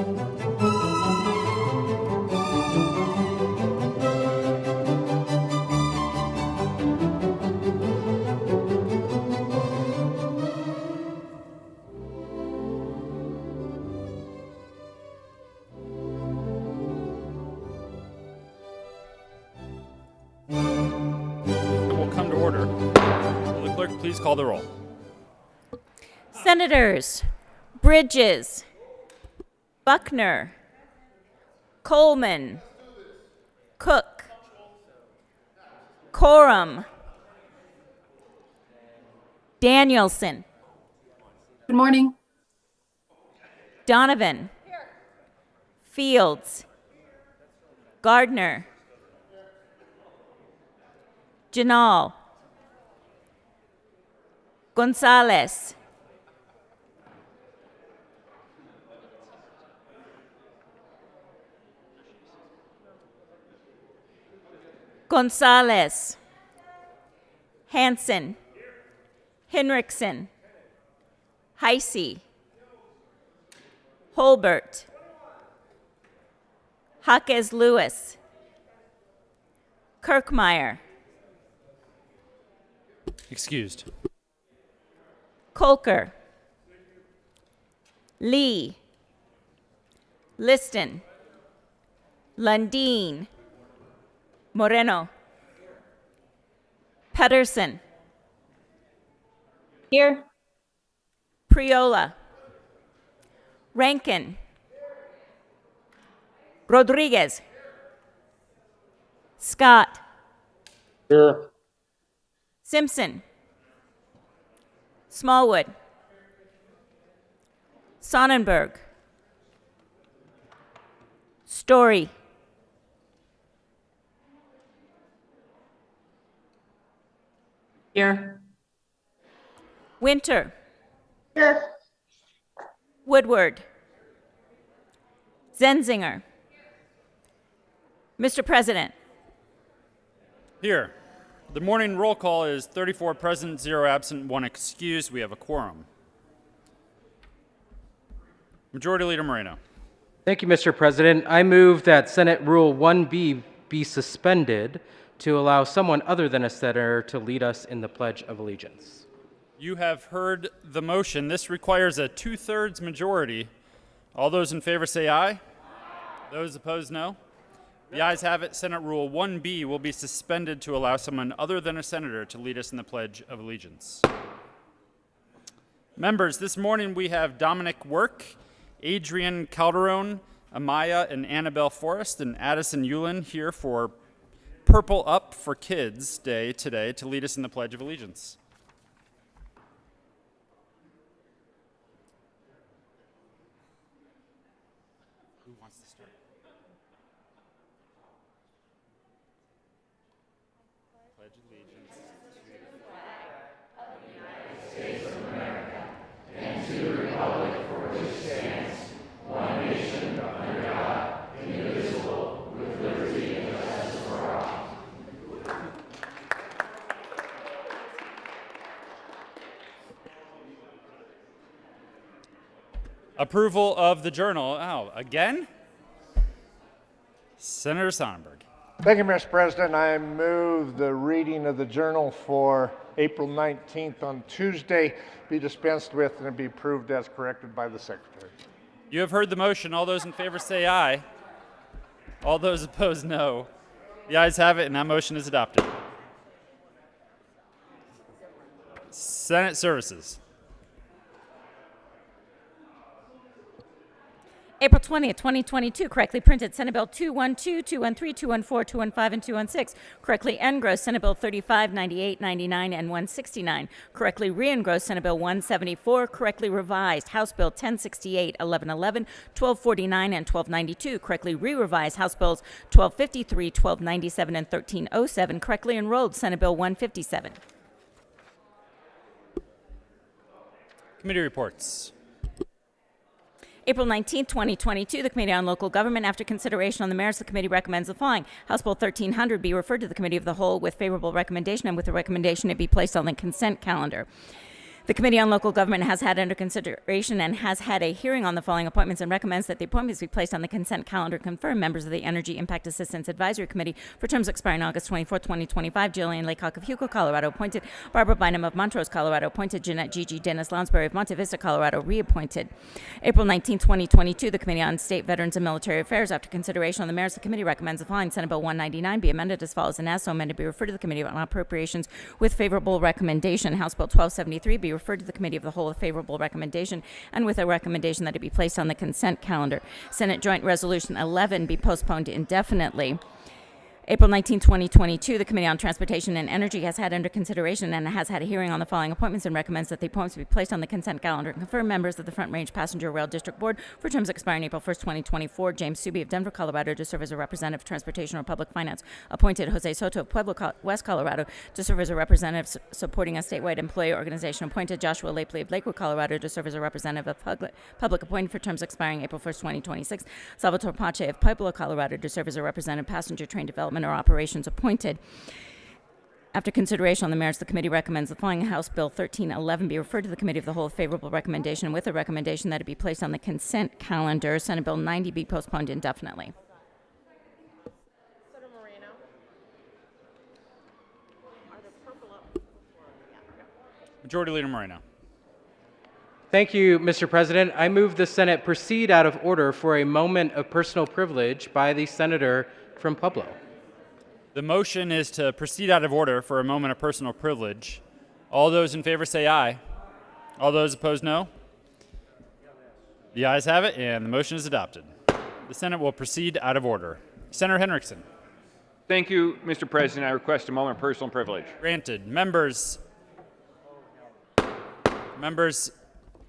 Will come to order. Will the clerk please call the roll? Senators Bridges, Buckner, Coleman, Cook, Coram, Danielson, Good morning. Donovan, Fields, Gardner, Janal, Gonzalez, Gonzalez, Hansen, Henriksen, Heisey, Holbert, Jaquez Lewis, Kirkmeyer, Excused. Kolker, Lee, Liston, Lundeen, Moreno, Pedersen, Here. Priola, Rankin, Rodriguez, Scott, Here. Simpson, Smallwood, Sonnenberg, Story, Here. Winter, Here. Woodward, Zenzinger. Mr. President, Here. The morning roll call is 34 present, 0 absent, 1 excused. We have a quorum. Majority Leader Moreno. Thank you, Mr. President. I move that Senate Rule 1B be suspended to allow someone other than a senator to lead us in the Pledge of Allegiance. You have heard the motion. This requires a 2/3 majority. All those in favor say aye. Aye. Those opposed, no. The ayes have it. Senate Rule 1B will be suspended to allow someone other than a senator to lead us in the Pledge of Allegiance. Members, this morning we have Dominic Work, Adrian Calderon, Amaya and Annabelle Forrest, and Addison Yulin here for Purple Up for Kids Day today to lead us in the Pledge of Allegiance. Who wants to start? Pledge allegiance to the flag. Approval of the journal. Oh, again? Senator Sonnenberg. Thank you, Mr. President. I move the reading of the journal for April 19th on Tuesday be dispensed with and be approved as corrected by the Secretary. You have heard the motion. All those in favor say aye. All those opposed, no. The ayes have it, and that motion is adopted. Senate Services. April 20th, 2022, correctly printed Senate Bill 212, 213, 214, 215, and 216. Correctly engrossed Senate Bill 35, 98, 99, and 169. Correctly re-engrossed Senate Bill 174. Correctly revised House Bill 1068, 1111, 1249, and 1292. Correctly re-revised House Bills 1253, 1297, and 1307. Correctly enrolled Senate Bill 157. Committee reports. April 19, 2022, the Committee on Local Government, after consideration on the merits, the committee recommends the following. House Bill 1300 be referred to the Committee of the Whole with favorable recommendation, and with the recommendation it be placed on the consent calendar. The Committee on Local Government has had under consideration and has had a hearing on the following appointments and recommends that the appointments be placed on the consent calendar. Confirm members of the Energy Impact Assistance Advisory Committee for terms expiring August 24, 2025. Jillian Laycock of Hugo, Colorado, appointed. Barbara Bynum of Montrose, Colorado, appointed. Jeanette Gigi Dennis Lounsbury of Monte Vista, Colorado, reappointed. April 19, 2022, the Committee on State, Veterans, and Military Affairs, after consideration on the merits, the committee recommends the following: Senate Bill 199 be amended as follows, and as so amended be referred to the Committee on Appropriations with favorable recommendation. House Bill 1273 be referred to the Committee of the Whole with favorable recommendation, and with a recommendation that it be placed on the consent calendar. Senate Joint Resolution 11 be postponed indefinitely. April 19, 2022, the Committee on Transportation and Energy has had under consideration and has had a hearing on the following appointments and recommends that the appointments be placed on the consent calendar. Confirm members of the Front Range Passenger Rail District Board for terms expiring April 1st, 2024. James Suby of Denver, Colorado, to serve as a representative of Transportation or Public Finance. Appointed. Jose Soto of Pueblo, West Colorado, to serve as a representative supporting a statewide employee organization. Appointed. Joshua Lapley of Lakewood, Colorado, to serve as a representative of Public appointed for terms expiring April 1st, 2026. Salvatore Pace of Pueblo, Colorado, to serve as a representative Passenger Train Development or Operations. Appointed. After consideration on the merits, the committee recommends the following: House Bill 1311 be referred to the Committee of the Whole with favorable recommendation, with a recommendation that it be placed on the consent calendar. Senate Bill 90 be postponed indefinitely. Majority Leader Moreno. Thank you, Mr. President. I move the Senate proceed out of order for a moment of personal privilege by the senator from Pueblo. The motion is to proceed out of order for a moment of personal privilege. All those in favor say aye. All those opposed, no. The ayes have it, and the motion is adopted. The Senate will proceed out of order. Senator Henriksen. Thank you, Mr. President. I request a moment of personal privilege. Granted. Members,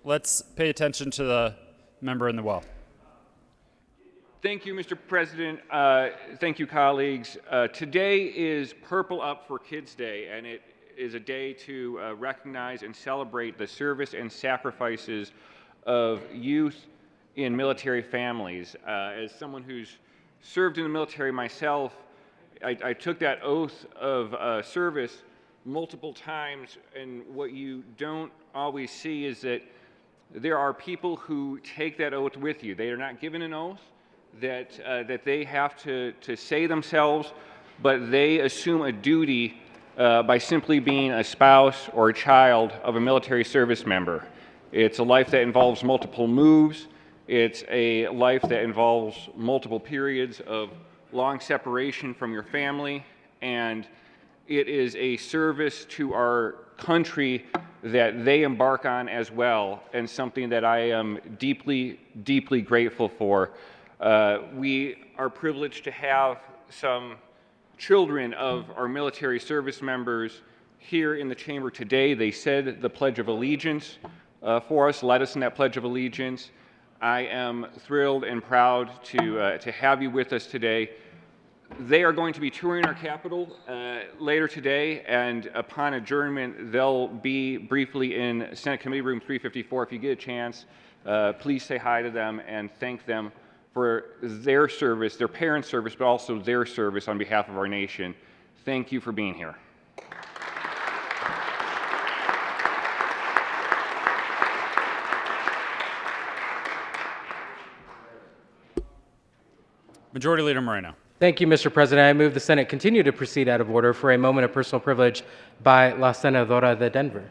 let's pay attention to the member in the well. Thank you, Mr. President. Thank you, colleagues. Today is Purple Up for Kids Day, and it is a day to recognize and celebrate the service and sacrifices of youth in military families. As someone who's served in the military myself, I took that oath of service multiple times, and what you don't always see is that there are people who take that oath with you. They are not given an oath that they have to say themselves, but they assume a duty by simply being a spouse or a child of a military service member. It's a life that involves multiple moves. It's a life that involves multiple periods of long separation from your family, and it is a service to our country that they embark on as well, and something that I am deeply, deeply grateful for. We are privileged to have some children of our military service members here in the chamber today. They said the Pledge of Allegiance for us, led us in that Pledge of Allegiance. I am thrilled and proud to have you with us today. They are going to be touring our Capitol later today, and upon adjournment, they'll be briefly in Senate Committee Room 354. If you get a chance, please say hi to them and thank them for their service, their parents' service, but also their service on behalf of our nation. Thank you for being here. Majority Leader Moreno. Thank you, Mr. President. I move the Senate continue to proceed out of order for a moment of personal privilege by La Senadora de Denver.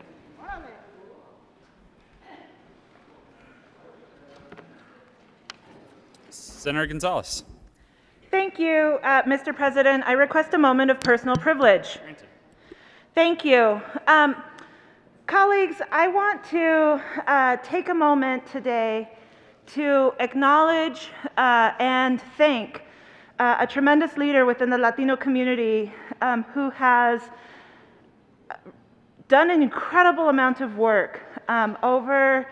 Senator Gonzalez. Thank you, Mr. President. I request a moment of personal privilege. Thank you. Colleagues, I want to take a moment today to acknowledge and thank a tremendous leader within the Latino community who has done an incredible amount of work over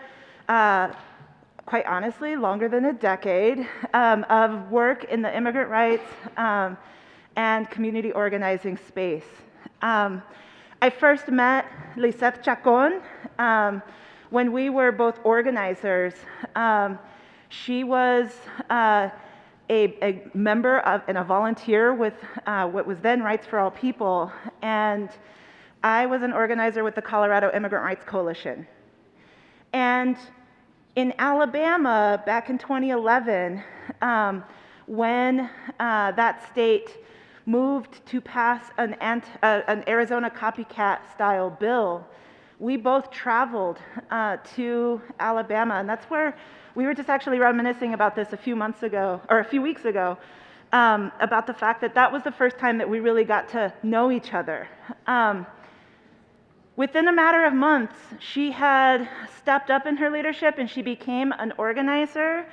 quite honestly, longer than a decade of work in the immigrant rights and community organizing space. I first met Lisette Chacon when we were both organizers. She was a member of and a volunteer with what was then Rights for All People, and I was an organizer with the Colorado Immigrant Rights Coalition. And in Alabama, back in 2011, when that state moved to pass an Arizona copycat style bill, we both traveled to Alabama, and that's where we were just actually reminiscing about this a few weeks ago, about the fact that that was the first time that we really got to know each other. Within a matter of months, she had stepped up in her leadership and she became an organizer,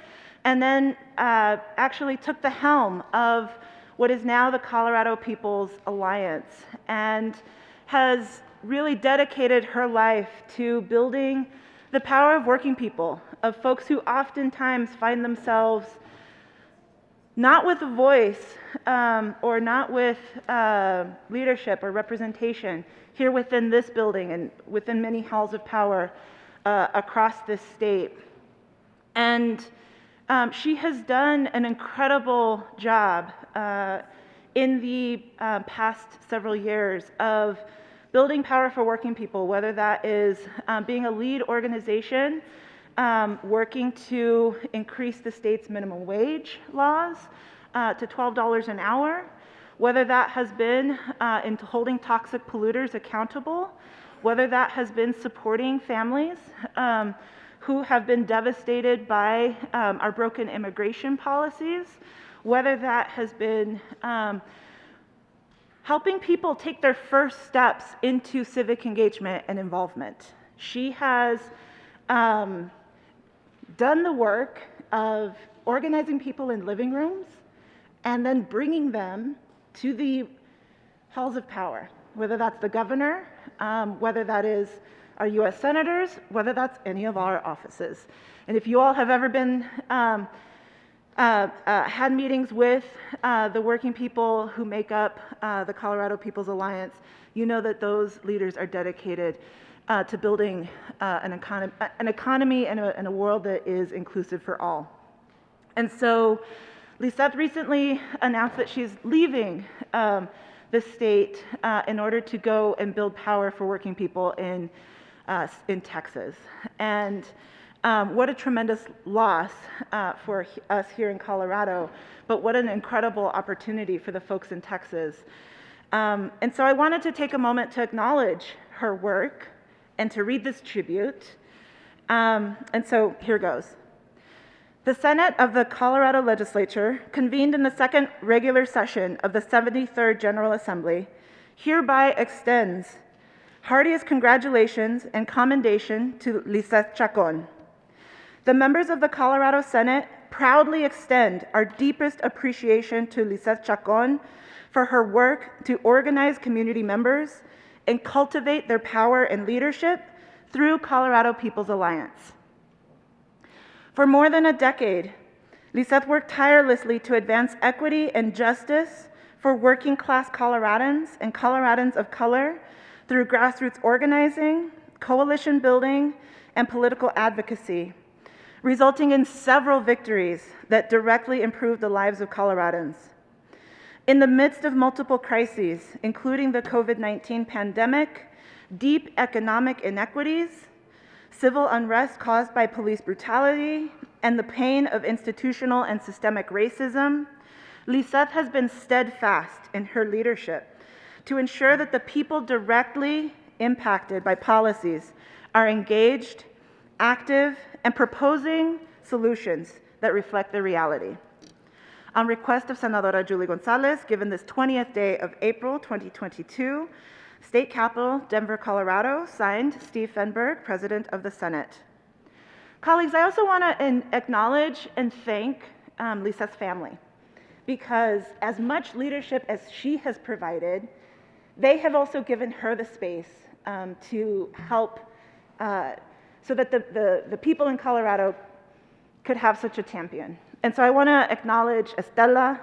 and then actually took the helm of what is now the Colorado People's Alliance, and has really dedicated her life to building the power of working people, of folks who oftentimes find themselves not with a voice or not with leadership or representation here within this building and within many halls of power across this state. And she has done an incredible job in the past several years of building power for working people, whether that is being a lead organization, working to increase the state's minimum wage laws to $12 an hour, whether that has been in holding toxic polluters accountable, whether that has been supporting families who have been devastated by our broken immigration policies, whether that has been helping people take their first steps into civic engagement and involvement. She has done the work of organizing people in living rooms and then bringing them to the halls of power, whether that's the governor, whether that is our US senators, whether that's any of our offices. And if you all have ever been had meetings with the working people who make up the Colorado People's Alliance, you know that those leaders are dedicated to building an economy and a world that is inclusive for all. And so Lisette recently announced that she's leaving the state in order to go and build power for working people in Texas. And what a tremendous loss for us here in Colorado, but what an incredible opportunity for the folks in Texas. And so I wanted to take a moment to acknowledge her work and to read this tribute. And so here goes. The Senate of the Colorado Legislature, convened in the second regular session of the 73rd General Assembly, hereby extends heartiest congratulations and commendation to Lisette Chacon. The members of the Colorado Senate proudly extend our deepest appreciation to Lisette Chacon for her work to organize community members and cultivate their power and leadership through Colorado People's Alliance. For more than a decade, Lisette worked tirelessly to advance equity and justice for working class Coloradans and Coloradans of color through grassroots organizing, coalition building, and political advocacy, resulting in several victories that directly improved the lives of Coloradans. In the midst of multiple crises, including the COVID-19 pandemic, deep economic inequities, civil unrest caused by police brutality, and the pain of institutional and systemic racism, Lisette has been steadfast in her leadership to ensure that the people directly impacted by policies are engaged, active, and proposing solutions that reflect the reality. On request of Senadora Julie Gonzalez, given this 20th day of April 2022, State Capitol, Denver, Colorado, signed Steve Fenberg, President of the Senate. Colleagues, I also want to acknowledge and thank Lisette's family, because as much leadership as she has provided, they have also given her the space to help so that the people in Colorado could have such a champion. And so I want to acknowledge Estela,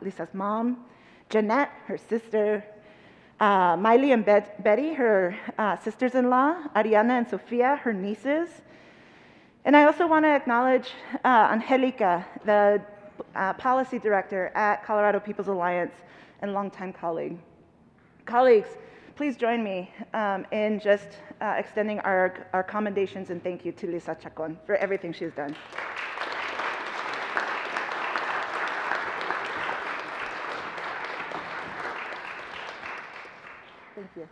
Lisa's mom, Jeanette, her sister, Miley and Betty, her sisters-in-law, Ariana and Sofia, her nieces. And I also want to acknowledge Angelica, the policy director at Colorado People's Alliance and longtime colleague. Colleagues, please join me in just extending our commendations and thank you to Lisa Chacon for everything she's done. Thank you.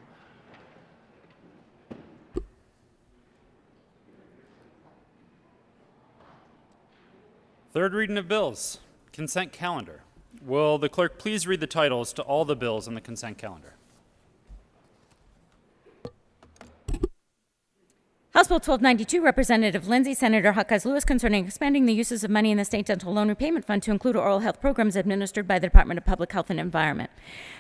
Third reading of bills. Consent calendar. Will the clerk please read the titles to all the bills on the consent calendar? House Bill 1292, Representative Lindsay, Senator Hawkeyes Lewis, concerning expanding the uses of money in the state dental loan repayment fund to include oral health programs administered by the Department of Public Health and Environment.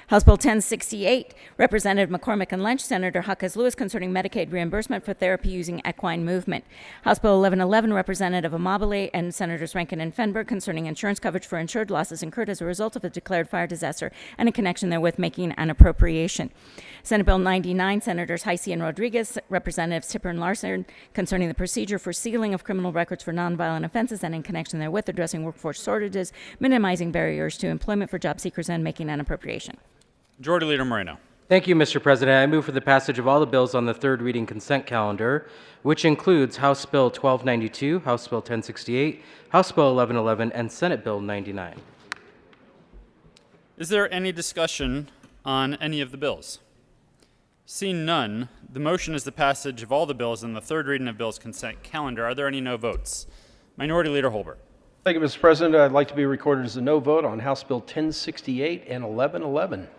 House Bill 1068, Representative McCormick and Lynch, Senator Hawkeyes Lewis, concerning Medicaid reimbursement for therapy using equine movement. House Bill 1111, Representative Amabile and Senators Rankin and Fenberg, concerning insurance coverage for insured losses incurred as a result of a declared fire disaster and in connection therewith making an appropriation. Senate Bill 99, Senators Heisey and Rodriguez, Representatives Tipper and Larson, concerning the procedure for sealing of criminal records for nonviolent offenses and in connection therewith addressing workforce shortages, minimizing barriers to employment for job seekers, and making an appropriation. Majority Leader Moreno. Thank you, Mr. President. I move for the passage of all the bills on the third reading consent calendar, which includes House Bill 1292, House Bill 1068, House Bill 1111, and Senate Bill 99. Is there any discussion on any of the bills? Seeing none, the motion is the passage of all the bills in the third reading of bills consent calendar. Are there any no votes? Minority Leader Holbert. Thank you, Mr. President. I'd like to be recorded as a no vote on House Bill 1068 and 1111.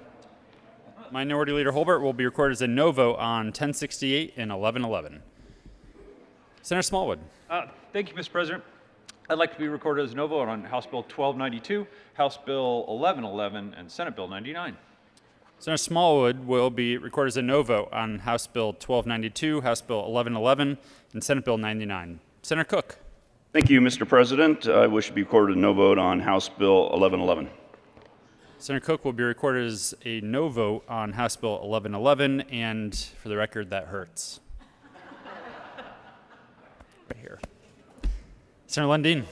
Minority Leader Holbert will be recorded as a no vote on 1068 and 1111. Senator Smallwood. Thank you, Mr. President. I'd like to be recorded as no vote on House Bill 1292, House Bill 1111, and Senate Bill 99. Senator Smallwood will be recorded as a no vote on House Bill 1292, House Bill 1111, and Senate Bill 99. Senator Cook. Thank you, Mr. President. I wish to be recorded a no vote on House Bill 1111. Senator Cook will be recorded as a no vote on House Bill 1111, and for the record, that hurts. Right here. Senator Lundin.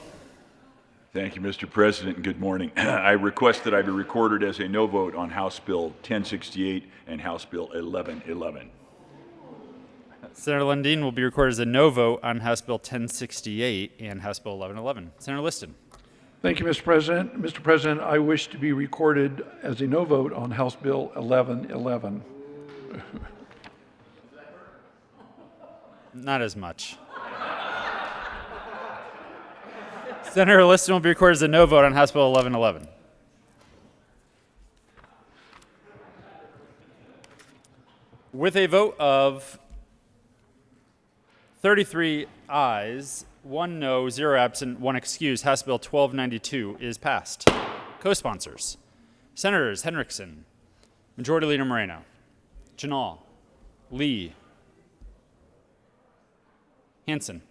Thank you, Mr. President, and good morning. I request that I be recorded as a no vote on House Bill 1068 and House Bill 1111. Senator Lundin will be recorded as a no vote on House Bill 1068 and House Bill 1111. Senator Liston. Thank you, Mr. President. Mr. President, I wish to be recorded as a no vote on House Bill 1111. Not as much. Senator Liston will be recorded as a no vote on House Bill 1111. With a vote of 33 ayes, 1 no, 0 absent, 1 excused, House Bill 1292 is passed. Co-sponsors: Senators Henriksen, Majority Leader Moreno, Janal, Lee, Hansen,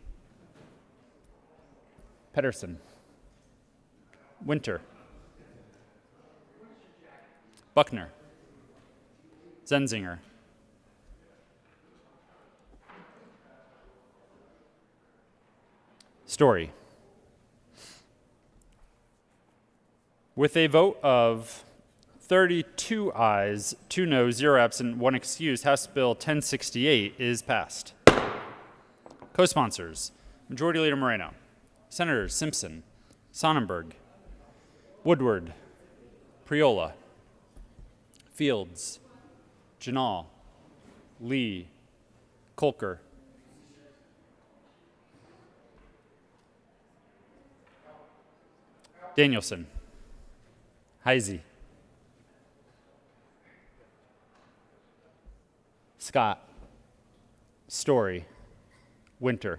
Pedersen, Winter, Buckner, Zenzinger, Story. With a vote of 32 ayes, 2 no, 0 absent, 1 excused, House Bill 1068 is passed. Co-sponsors: Majority Leader Moreno, Senators Simpson, Sonnenberg, Woodward, Priola, Fields, Janal, Lee, Kolker, Danielson, Heisey, Scott, Story, Winter,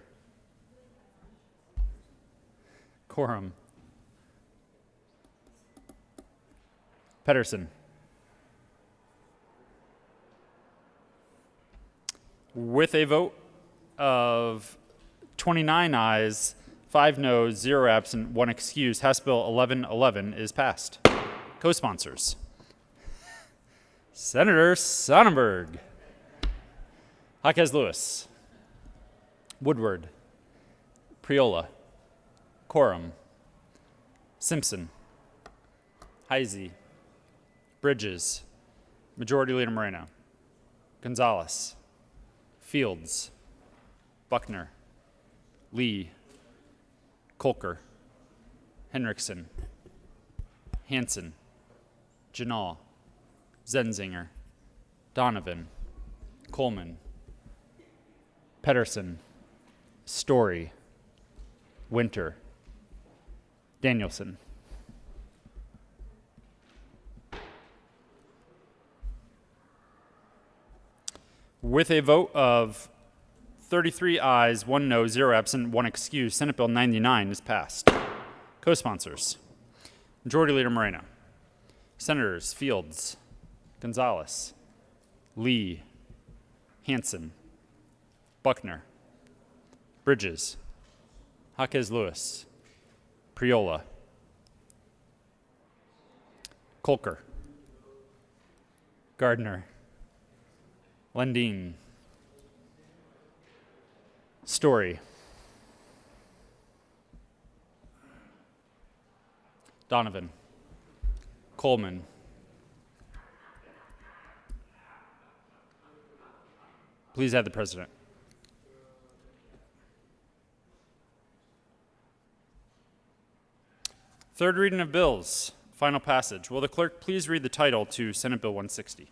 Quorum, Pedersen. With a vote of 29 ayes, 5 noes, 0 absent, 1 excused, House Bill 1111 is passed. Co-sponsors: Senator Sonnenberg, Hawkeyes Lewis, Woodward, Priola, Quorum, Simpson, Heisey, Bridges, Majority Leader Moreno, Gonzalez, Fields, Buckner, Lee, Kolker, Henriksen, Hanson, Janal, Zenzinger, Donovan, Coleman, Pedersen, Story, Winter, Danielson. With a vote of 33 ayes, 1 no, 0 absent, 1 excused, Senate Bill 99 is passed. Co-sponsors: Majority Leader Moreno, Senators Fields, Gonzalez, Lee, Hanson, Buckner, Bridges, Jaquez Lewis, Priola, Kolker, Gardner, Lundin, Story, Donovan, Coleman, please add the president. Third reading of bills, final passage. Will the clerk please read the title to Senate Bill 160?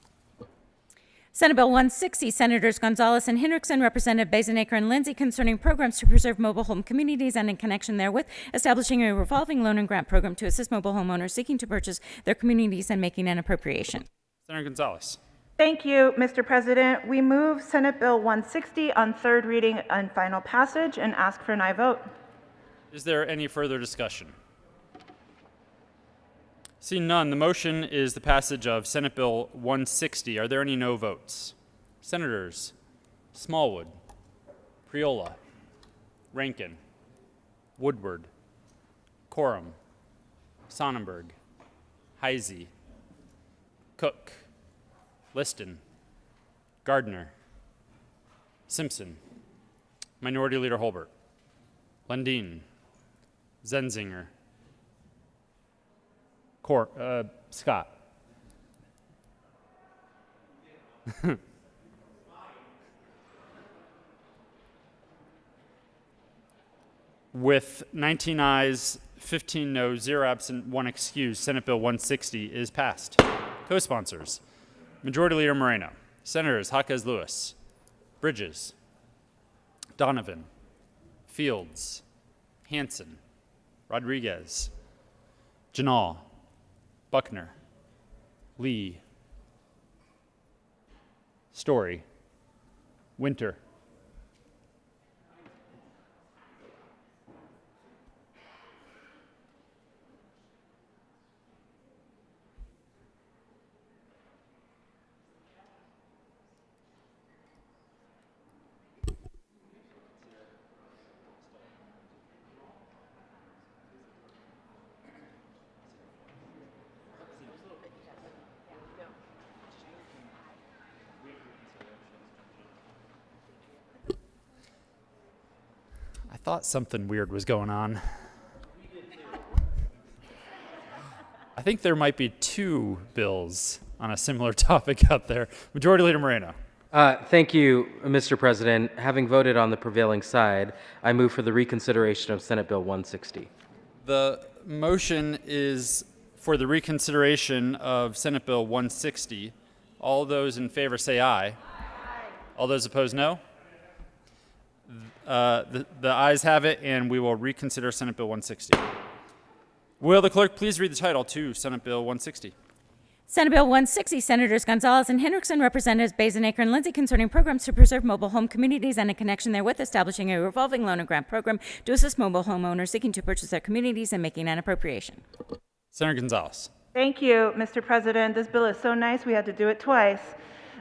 Senate Bill 160, Senators Gonzalez and Henriksen, Representative Bazenaker and Lindsay, concerning programs to preserve mobile home communities and in connection therewith, establishing a revolving loan and grant program to assist mobile homeowners seeking to purchase their communities and making an appropriation. Senator Gonzalez. Thank you, Mr. President. We move Senate Bill 160 on third reading and final passage and ask for an aye vote. Is there any further discussion? Seeing none, the motion is the passage of Senate Bill 160. Are there any no votes? Senators Smallwood, Priola, Rankin, Woodward, Coram, Sonnenberg, Heisey, Cook, Liston, Gardner, Simpson, Minority Leader Holbert, Lundin, Zenzinger, Scott. With 19 ayes, 15 no, 0 absent, 1 excused, Senate Bill 160 is passed. Co-sponsors: Majority Leader Moreno, Senators Jaquez Lewis, Bridges, Donovan, Fields, Hanson, Rodriguez, Janal, Buckner, Lee, Story, Winter, I thought something weird was going on. I think there might be 2 bills on a similar topic out there. Majority Leader Moreno. Thank you, Mr. President. Having voted on the prevailing side, I move for the reconsideration of Senate Bill 160. The motion is for the reconsideration of Senate Bill 160. All those in favor say aye. Aye. All those opposed, no. The ayes have it, and we will reconsider Senate Bill 160. Will the clerk please read the title to Senate Bill 160? Senate Bill 160, Senators Gonzalez and Henriksen, Representatives Bazenaker and Lindsay, concerning programs to preserve mobile home communities and in connection therewith, establishing a revolving loan and grant program to assist mobile homeowners seeking to purchase their communities and making an appropriation. Senator Gonzalez. Thank you, Mr. President. This bill is so nice we had to do it twice.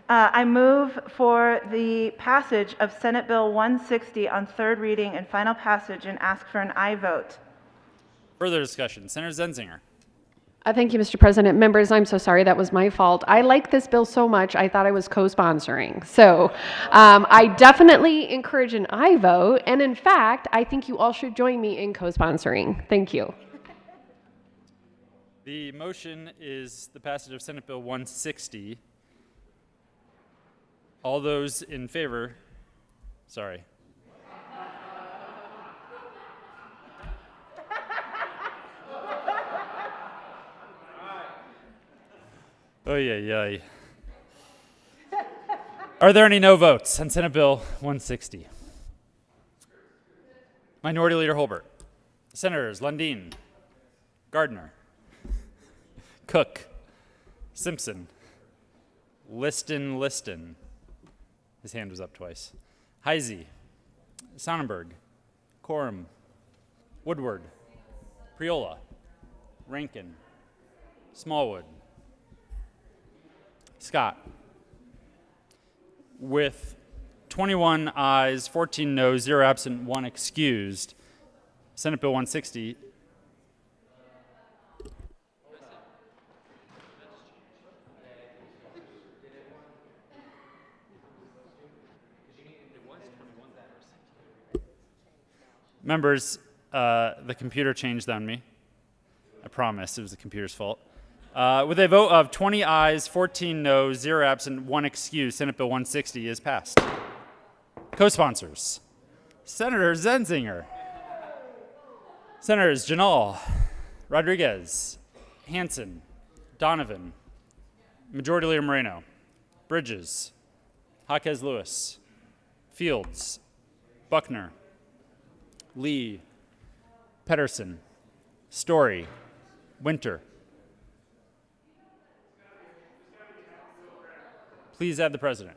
I move for the passage of Senate Bill 160 on third reading and final passage and ask for an aye vote. Further discussion. Senator Zenzinger. Thank you, Mr. President. Members, I'm so sorry. That was my fault. I like this bill so much, I thought I was co-sponsoring. So I definitely encourage an aye vote. And in fact, I think you all should join me in co-sponsoring. Thank you. The motion is the passage of Senate Bill 160. All those in favor, sorry. Oh, yeah. Are there any no votes on Senate Bill 160? Minority Leader Holbert. Senators Lundin, Gardner, Cook, Simpson, Liston. His hand was up twice. Heisey, Sonnenberg, Quorum, Woodward, Priola, Rankin, Smallwood, Scott. With 21 ayes, 14 noes, 0 absent, 1 excused, Senate Bill 160 Members, the computer changed on me. I promise it was the computer's fault. With a vote of 20 ayes, 14 noes, 0 absent, 1 excused, Senate Bill 160 is passed. Co-sponsors, Senator Zenzinger, Senators Janal, Rodriguez, Hansen, Donovan, Majority Leader Moreno, Bridges, Jaquez Lewis, Fields, Buckner, Lee, Pedersen, Story, Winter. Please add the president.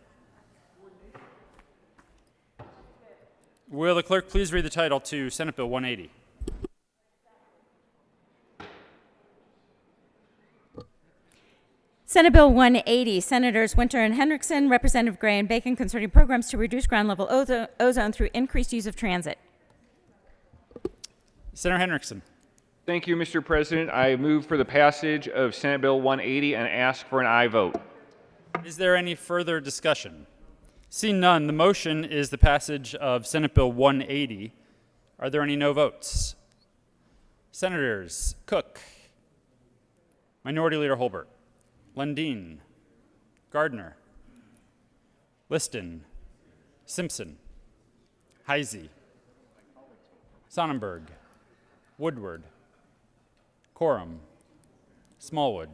Will the clerk please read the title to Senate Bill 180? Senate Bill 180, Senators Winter and Hendrickson, Representative Gray and Bacon, concerning programs to reduce ground level ozone through increased use of transit. Senator Hendrickson. Thank you, Mr. President. I move for the passage of Senate Bill 180 and ask for an aye vote. Is there any further discussion? Seeing none, the motion is the passage of Senate Bill 180. Are there any no votes? Senators Cook, Minority Leader Holbert, Lundin, Gardner, Liston, Simpson, Heisey, Sonnenberg, Woodward, Quorum, Smallwood,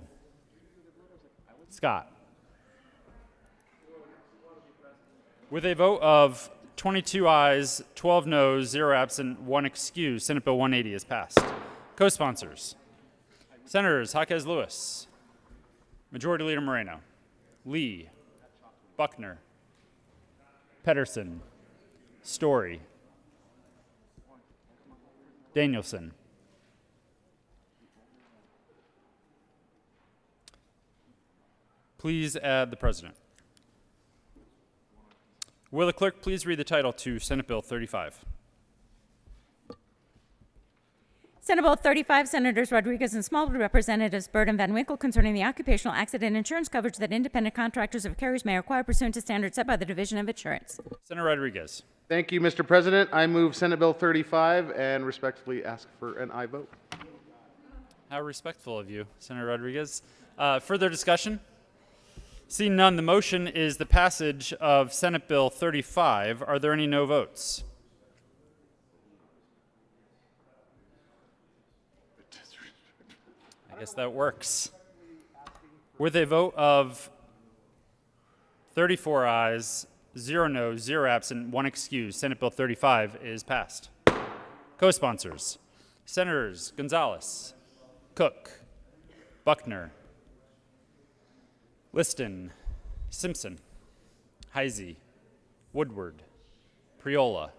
Scott. With a vote of 22 ayes, 12 noes, 0 absent, 1 excused, Senate Bill 180 is passed. Co-sponsors, Senators Jaquez Lewis, Majority Leader Moreno, Lee, Buckner, Pedersen, Story, Danielson. Please add the president. Will the clerk please read the title to Senate Bill 35? Senate Bill 35, Senators Rodriguez and Smallwood, Representatives Byrd and Van Winkle, concerning the occupational accident insurance coverage that independent contractors of carriers may acquire pursuant to standards set by the Division of Insurance. Senator Rodriguez. Thank you, Mr. President. I move Senate Bill 35 and respectfully ask for an aye vote. How respectful of you, Senator Rodriguez. Further discussion? Seeing none, the motion is the passage of Senate Bill 35. Are there any no votes? I guess that works. With a vote of 34 ayes, 0 noes, 0 absent, 1 excused, Senate Bill 35 is passed. Co-sponsors, Senators Gonzalez, Cook, Buckner, Liston, Simpson, Heisey, Woodward, Priola,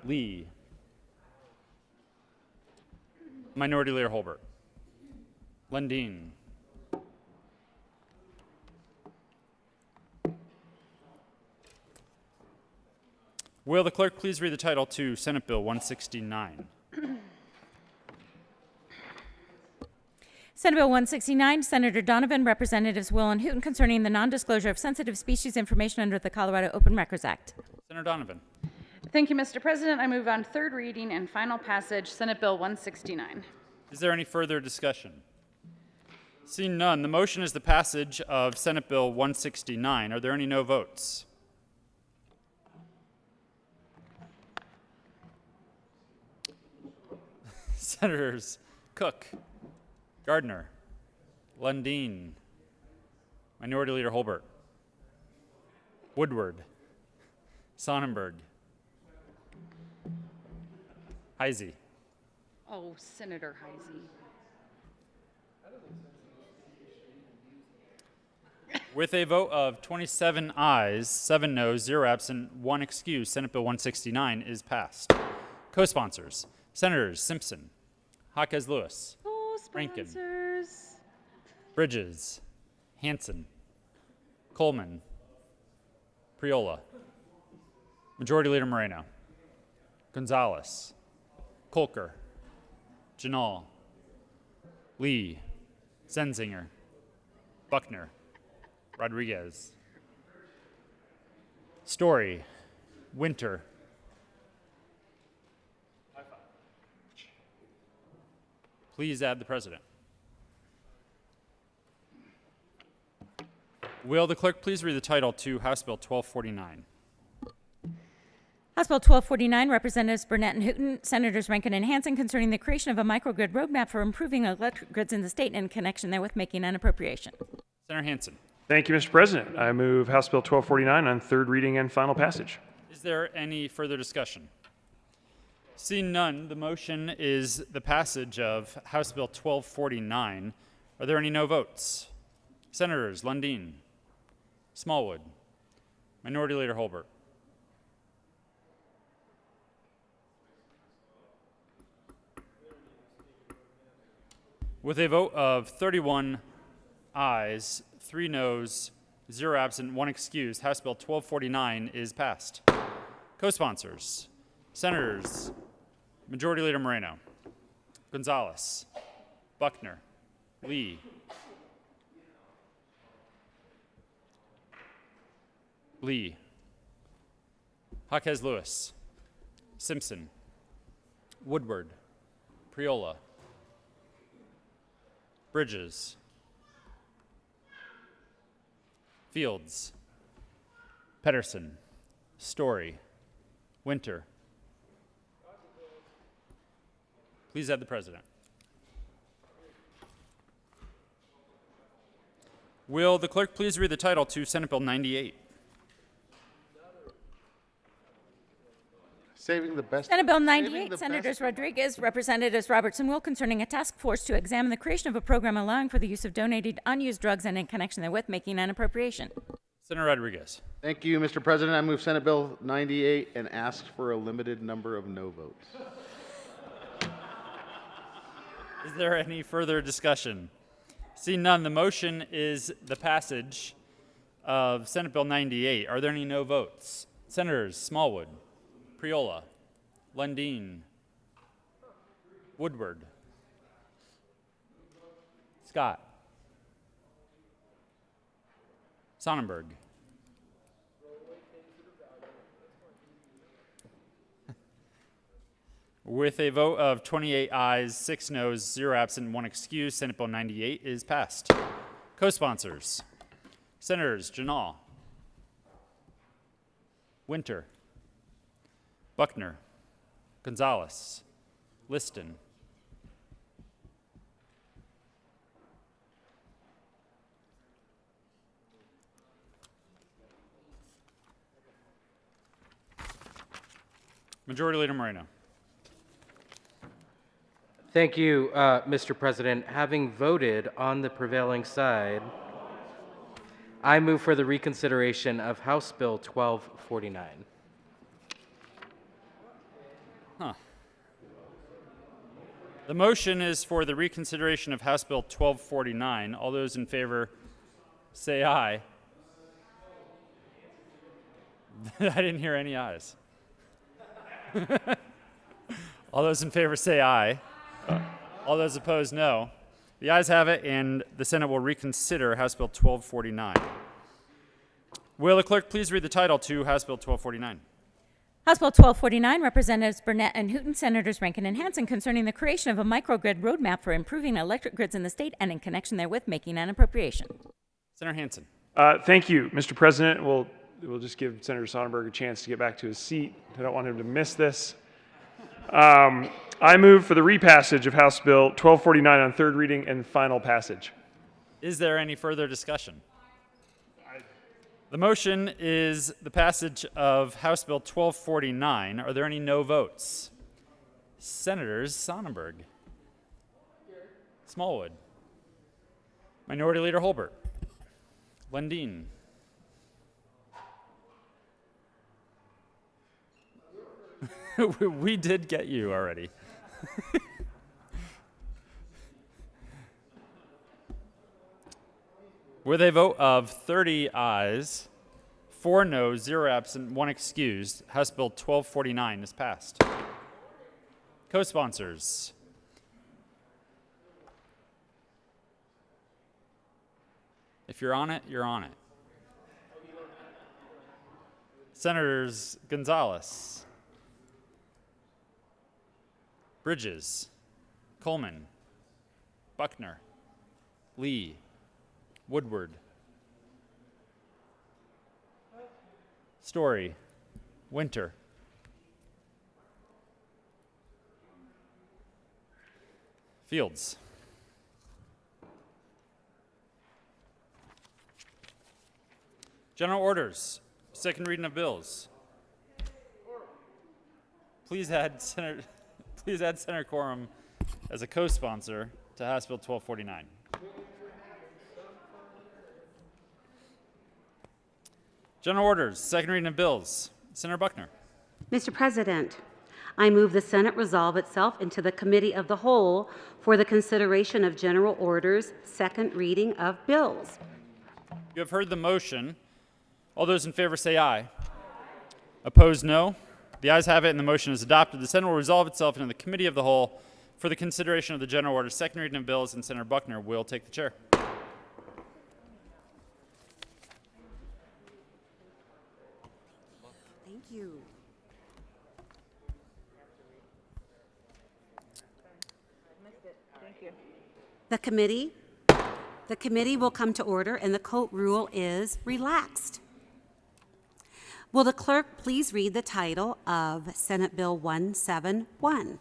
Lee, Minority Leader Holbert, Lundin, will the clerk please read the title to Senate Bill 169? Senate Bill 169, Senator Donovan, Representatives Will and Hooten, concerning the non-disclosure of sensitive species information under the Colorado Open Records Act. Senator Donovan. Thank you, Mr. President. I move on third reading and final passage, Senate Bill 169. Is there any further discussion? Seeing none, the motion is the passage of Senate Bill 169. Are there any no votes? Senators Cook, Gardner, Lundin, Minority Leader Holbert, Woodward, Sonnenberg, Heisey. Oh, Senator Heisey. With a vote of 27 ayes, 7 noes, 0 absent, 1 excused, Senate Bill 169 is passed. Co-sponsors, Senators Simpson, Jaquez Lewis, Rankin, Sponsors. Bridges, Hanson, Coleman, Priola, Majority Leader Moreno, Gonzalez, Kolker, Janal, Lee, Zenzinger, Buckner, Rodriguez, Story, Winter, please add the president. Will the clerk please read the title to House Bill 1249? House Bill 1249, Representatives Burnett and Hooton, Senators Rankin and Hansen, concerning the creation of a microgrid roadmap for improving electric grids in the state and in connection therewith making an appropriation. Senator Hansen. Thank you, Mr. President. I move House Bill 1249 on third reading and final passage. Is there any further discussion? Seeing none, the motion is the passage of House Bill 1249. Are there any no votes? Senators Lundin, Smallwood, Minority Leader Holbert, with a vote of 31 ayes, 3 noes, 0 absent, 1 excused, House Bill 1249 is passed. Co-sponsors, Senators Majority Leader Moreno, Gonzalez, Buckner, Lee, Jaquez Lewis, Simpson, Woodward, Priola, Bridges, Fields, Pedersen, Story, Winter. Please add the president. Will the clerk please read the title to Senate Bill 98? Saving the best. Senate Bill saving 98, the Senators best- Rodriguez, Representatives Robertson Will, concerning a task force to examine the creation of a program allowing for the use of donated unused drugs and in connection therewith making an appropriation. Senator Rodriguez. Thank you, Mr. President. I move Senate Bill 98 and ask for a limited number of no votes. Is there any further discussion? Seeing none, the motion is the passage of Senate Bill 98. Are there any no votes? Senators Smallwood, Priola, Lundin, Woodward, Scott, Sonnenberg, with a vote of 28 ayes, 6 noes, 0 absent, 1 excused, Senate Bill 98 is passed. Co-sponsors, Senators Janal, Winter, Buckner, Gonzalez, Liston, Majority Leader Moreno. Thank you, Mr. President. Having voted on the prevailing side, I move for the reconsideration of House Bill 1249. The motion is for the reconsideration of House Bill 1249. All those in favor say aye. I didn't hear any ayes. All those in favor say aye. All those opposed, no. The ayes have it, and the Senate will reconsider House Bill 1249. Will the clerk please read the title to House Bill 1249? House Bill 1249, Representatives Burnett and Hooton, Senators Rankin and Hansen, concerning the creation of a microgrid roadmap for improving electric grids in the state and in connection therewith making an appropriation. Senator Hansen. Thank you, Mr. President. We'll just give Senator Sonnenberg a chance to get back to his seat. I don't want him to miss this. I move for the repassage of House Bill 1249 on third reading and final passage. Is there any further discussion? The motion is the passage of House Bill 1249. Are there any no votes? Senators Sonnenberg, Smallwood, Minority Leader Holbert, Lundin, we did get you already. With a vote of 30 ayes, 4 noes, 0 absent, 1 excused, House Bill 1249 is passed. Co-sponsors. If you're on it, you're on it. Senators Gonzalez, Bridges, Coleman, Buckner, Lee, Woodward, Story, Winter, Fields. General orders, second reading of bills. Please add Senator Quorum as a co-sponsor to House Bill 1249. General orders, second reading of bills. Senator Buckner. Mr. President, I move the Senate resolve itself into the Committee of the Whole for the consideration of general orders, second reading of bills. You have heard the motion. All those in favor say aye. Opposed, no. The ayes have it, and the motion is adopted. The Senate will resolve itself into the Committee of the Whole for the consideration of the general orders, second reading of bills, and Senator Buckner will take the chair. Thank you. The committee will come to order, and the court rule is relaxed. Will the clerk please read the title of Senate Bill 171?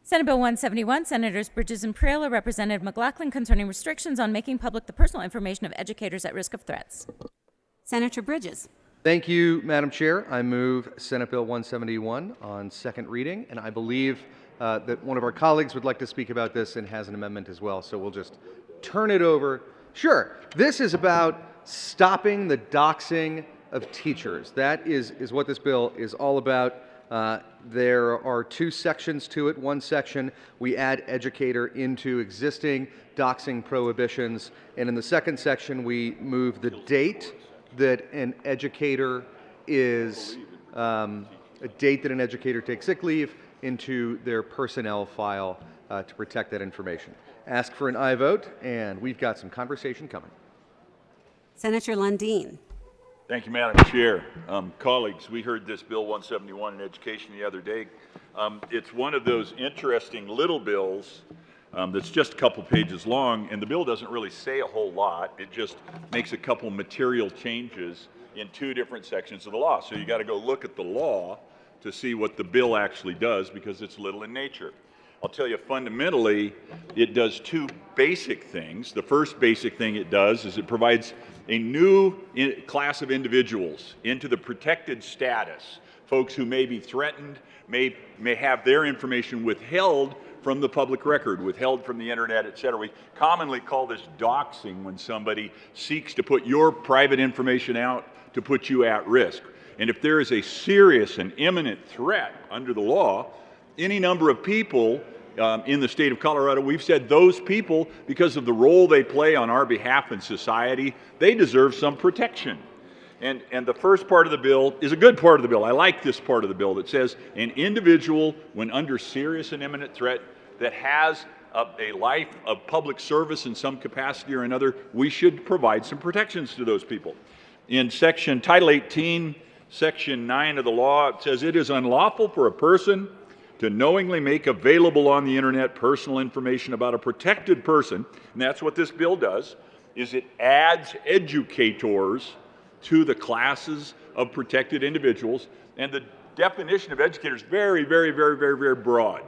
Senate Bill 171, Senators Bridges and Preala, Representative McLaughlin, concerning restrictions on making public the personal information of educators at risk of threats. Senator Bridges. Thank you, Madam Chair. I move Senate Bill 171 on second reading, and I believe that one of our colleagues would like to speak about this and has an amendment as well, so we'll just turn it over. Sure, this is about stopping the doxing of teachers. That is what this bill is all about. There are 2 sections to it. One section, we add educator into existing doxing prohibitions, and in the second section, we move the date that an educator is, a date that an educator takes sick leave into their personnel file to protect that information. Ask for an aye vote, and we've got some conversation coming. Senator Lundin. Thank you, Madam Chair. Colleagues, we heard this Bill 171 in education the other day. It's one of those interesting little bills that's just a couple pages long, and the bill doesn't really say a whole lot. It just makes a couple material changes in 2 different sections of the law. So you got to go look at the law to see what the bill actually does, because it's little in nature. I'll tell you, fundamentally, it does 2 basic things. The first basic thing it does is it provides a new class of individuals into the protected status, folks who may be threatened, may have their information withheld from the public record, withheld from the internet, et cetera. We commonly call this doxing, when somebody seeks to put your private information out to put you at risk. And if there is a serious and imminent threat under the law, any number of people in the state of Colorado, we've said those people, because of the role they play on our behalf in society, they deserve some protection. And the first part of the bill is a good part of the bill. I like this part of the bill that says an individual, when under serious and imminent threat, that has a life of public service in some capacity or another, we should provide some protections to those people. In Title 18, Section 9 of the law, it says it is unlawful for a person to knowingly make available on the internet personal information about a protected person, and that's what this bill does, is it adds educators to the classes of protected individuals, and the definition of educator is very, very, very, very, very broad.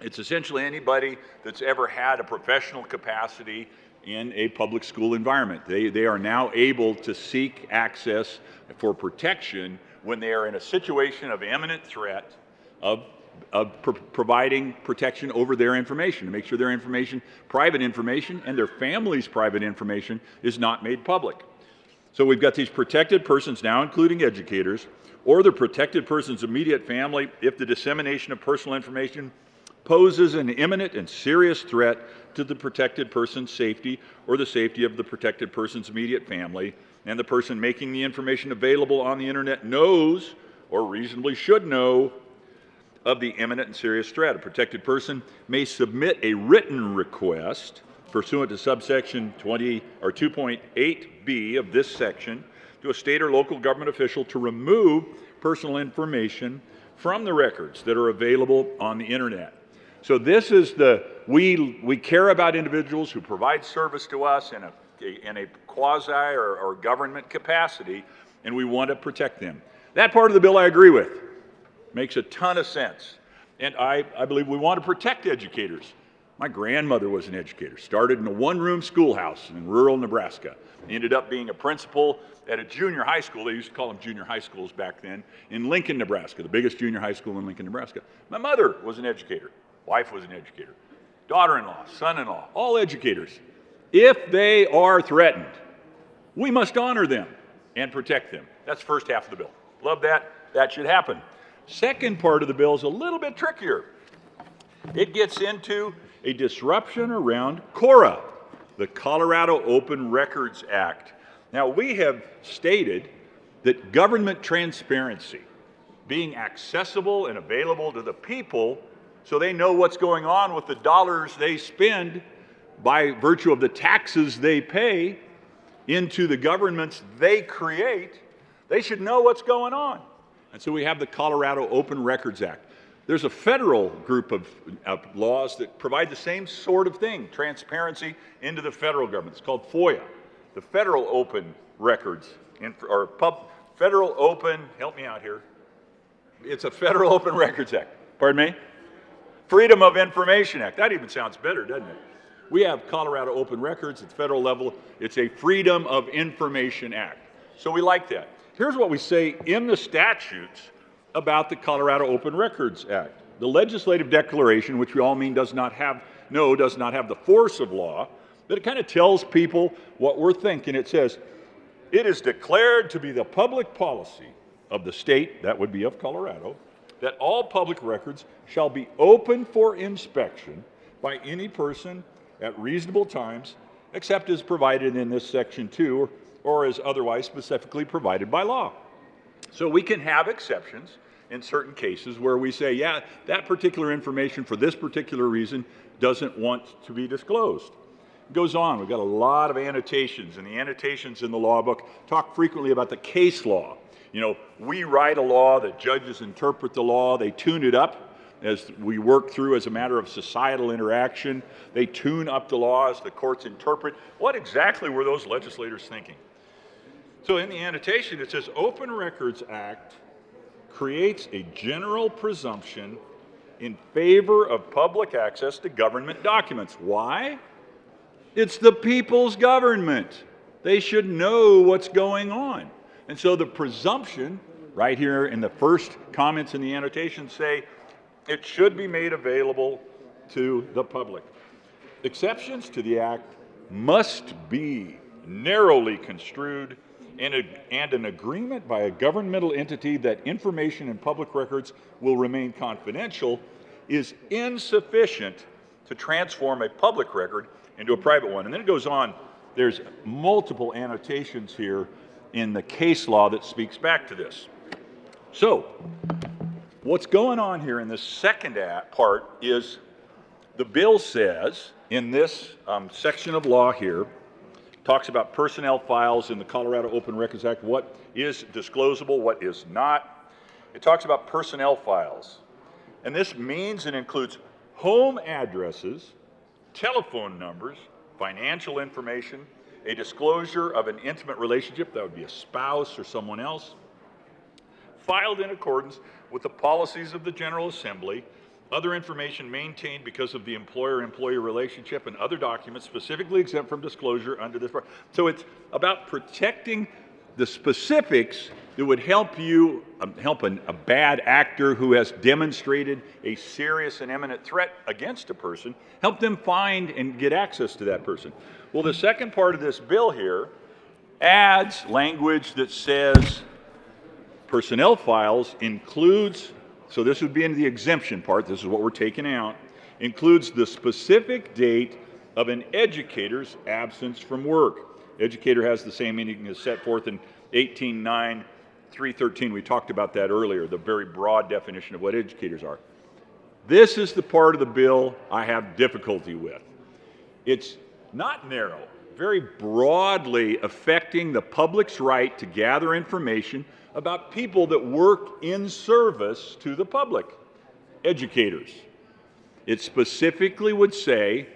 It's essentially anybody that's ever had a professional capacity in a public school environment. They are now able to seek access for protection when they are in a situation of imminent threat of providing protection over their information, to make sure their information, private information, and their family's private information is not made public. So we've got these protected persons now, including educators, or the protected person's immediate family if the dissemination of personal information poses an imminent and serious threat to the protected person's safety or the safety of the protected person's immediate family, and the person making the information available on the internet knows or reasonably should know of the imminent and serious threat. A protected person may submit a written request pursuant to subsection 20 or 2.8b of this section to a state or local government official to remove personal information from the records that are available on the internet. So this is we care about individuals who provide service to us in a quasi or government capacity, and we want to protect them. That part of the bill I agree with. Makes a ton of sense. And I believe we want to protect educators. My grandmother was an educator, started in a one-room schoolhouse in rural Nebraska. Ended up being a principal at a junior high school. They used to call them junior high schools back then, in Lincoln, Nebraska, the biggest junior high school in Lincoln, Nebraska. My mother was an educator. Wife was an educator. Daughter-in-law, son-in-law, all educators. If they are threatened, we must honor them and protect them. That's the first half of the bill. Love that. That should happen. Second part of the bill is a little bit trickier. It gets into a disruption around CORA, the Colorado Open Records Act. Now, we have stated that government transparency, being accessible and available to the people so they know what's going on with the dollars they spend by virtue of the taxes they pay into the governments they create, they should know what's going on. And so we have the Colorado Open Records Act. There's a federal group of laws that provide the same sort of thing, transparency into the federal government. It's called FOIA, the Federal Open Records, Federal Open, help me out here. It's a Federal Open Records Act. Pardon me? Freedom of Information Act. That even sounds better, doesn't it? We have Colorado Open Records at the federal level. It's a Freedom of Information Act. So we like that. Here's what we say in the statutes about the Colorado Open Records Act. The legislative declaration, which we all mean does not have the force of law, but it kind of tells people what we're thinking. It says, it is declared to be the public policy of the state, that would be of Colorado, that all public records shall be open for inspection by any person at reasonable times, except as provided in this section 2 or as otherwise specifically provided by law. So we can have exceptions in certain cases where we say, yeah, that particular information for this particular reason doesn't want to be disclosed. It goes on. We've got a lot of annotations, and the annotations in the law book talk frequently about the case law. You know, we write a law, the judges interpret the law, they tune it up as we work through as a matter of societal interaction. They tune up the law as the courts interpret. What exactly were those legislators thinking? So in the annotation, it says, Open Records Act creates a general presumption in favor of public access to government documents. Why? It's the people's government. They should know what's going on. And so the presumption, right here in the first comments in the annotation, say it should be made available to the public. Exceptions to the act must be narrowly construed, and an agreement by a governmental entity that information in public records will remain confidential is insufficient to transform a public record into a private one. And then it goes on, there's multiple annotations here in the case law that speaks back to this. So, what's going on here in the second part is the bill says, in this section of law here, talks about personnel files in the Colorado Open Records Act, what is disclosable, what is not. It talks about personnel files. And this means and includes home addresses, telephone numbers, financial information, a disclosure of an intimate relationship, that would be a spouse or someone else, filed in accordance with the policies of the General Assembly, other information maintained because of the employer-employee relationship, and other documents specifically exempt from disclosure under this part. So it's about protecting the specifics that would help you, help a bad actor who has demonstrated a serious and imminent threat against a person, help them find and get access to that person. Well, the second part of this bill here adds language that says personnel files includes, so this would be in the exemption part, this is what we're taking out, includes the specific date of an educator's absence from work. Educator has the same meaning as set forth in 18.9.313. We talked about that earlier, the very broad definition of what educators are. This is the part of the bill I have difficulty with. It's not narrow, very broadly affecting the public's right to gather information about people that work in service to the public, educators. It specifically would say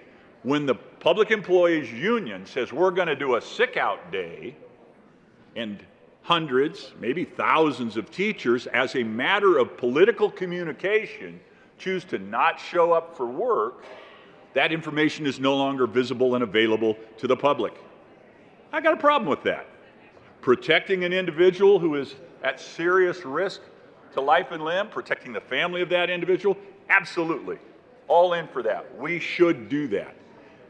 when the Public Employees Union says we're going to do a sick out day, and hundreds, maybe thousands of teachers, as a matter of political communication, choose to not show up for work, that information is no longer visible and available to the public. I got a problem with that. Protecting an individual who is at serious risk to life and limb, protecting the family of that individual, absolutely. All in for that. We should do that.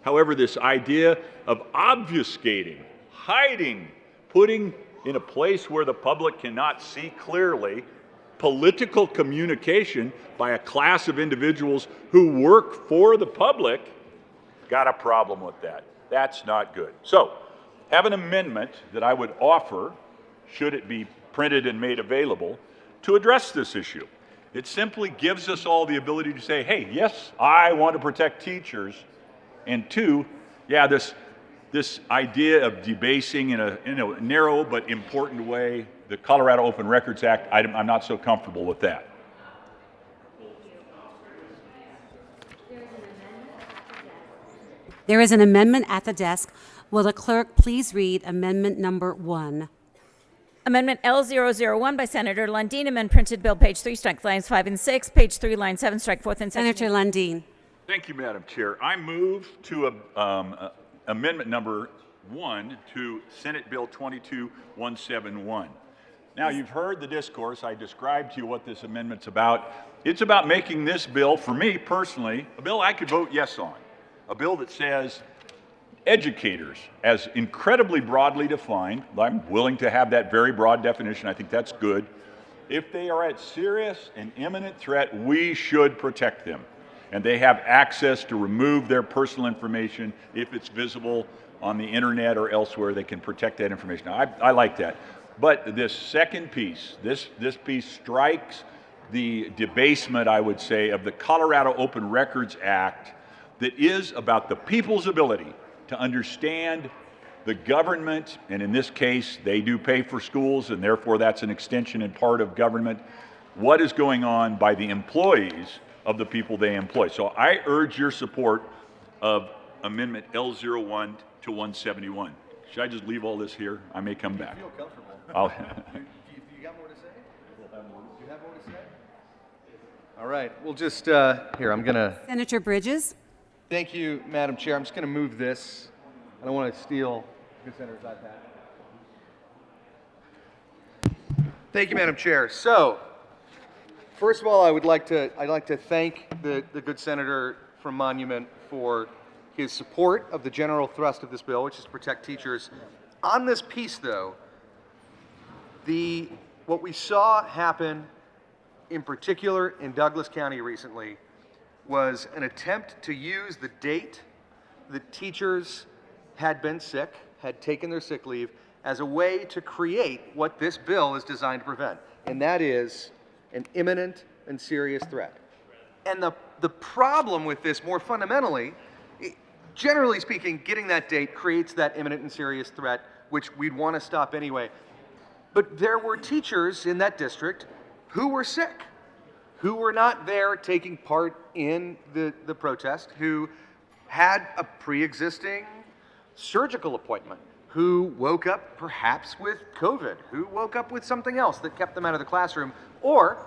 However, this idea of obfuscating, hiding, putting in a place where the public cannot see clearly political communication by a class of individuals who work for the public, got a problem with that. That's not good. So, have an amendment that I would offer, should it be printed and made available, to address this issue. It simply gives us all the ability to say, hey, yes, I want to protect teachers, and two, yeah, this idea of debasing in a narrow but important way the Colorado Open Records Act, I'm not so comfortable with that. There is an amendment at the desk. Will the clerk please read amendment number 1? Amendment L001 by Senator Lundin, amend printed bill, page 3, strike lines 5 and 6, page 3, line 7, strike 4th and section. Senator Lundin. Thank you, Madam Chair. I move to amendment number 1 to Senate Bill 22-171. Now, you've heard the discourse. I described to you what this amendment's about. It's about making this bill, for me personally, a bill I could vote yes on. A bill that says educators, as incredibly broadly defined, I'm willing to have that very broad definition. I think that's good. If they are at serious and imminent threat, we should protect them. And they have access to remove their personal information if it's visible on the internet or elsewhere. They can protect that information. Now, I like that. But this second piece, this piece strikes the debasement, I would say, of the Colorado Open Records Act that is about the people's ability to understand the government, and in this case, they do pay for schools, and therefore that's an extension and part of government, what is going on by the employees of the people they employ. So I urge your support of Amendment L01 to 171. Should I just leave all this here? I may come back. I feel comfortable. You got more to say? Do you have more to say? All right, we'll just, here, I'm going to... Senator Bridges. Thank you, Madam Chair. I'm just going to move this. I don't want to steal the Senator's iPad. Thank you, Madam Chair. So, first of all, I'd like to thank the good Senator from Monument for his support of the general thrust of this bill, which is to protect teachers. On this piece, though, what we saw happen, in particular in Douglas County recently, was an attempt to use the date that teachers had been sick, had taken their sick leave, as a way to create what this bill is designed to prevent, and that is an imminent and serious threat. And the problem with this, more fundamentally, generally speaking, getting that date creates that imminent and serious threat, which we'd want to stop anyway. But there were teachers in that district who were sick, who were not there taking part in the protest, who had a pre-existing surgical appointment, who woke up perhaps with COVID, who woke up with something else that kept them out of the classroom, or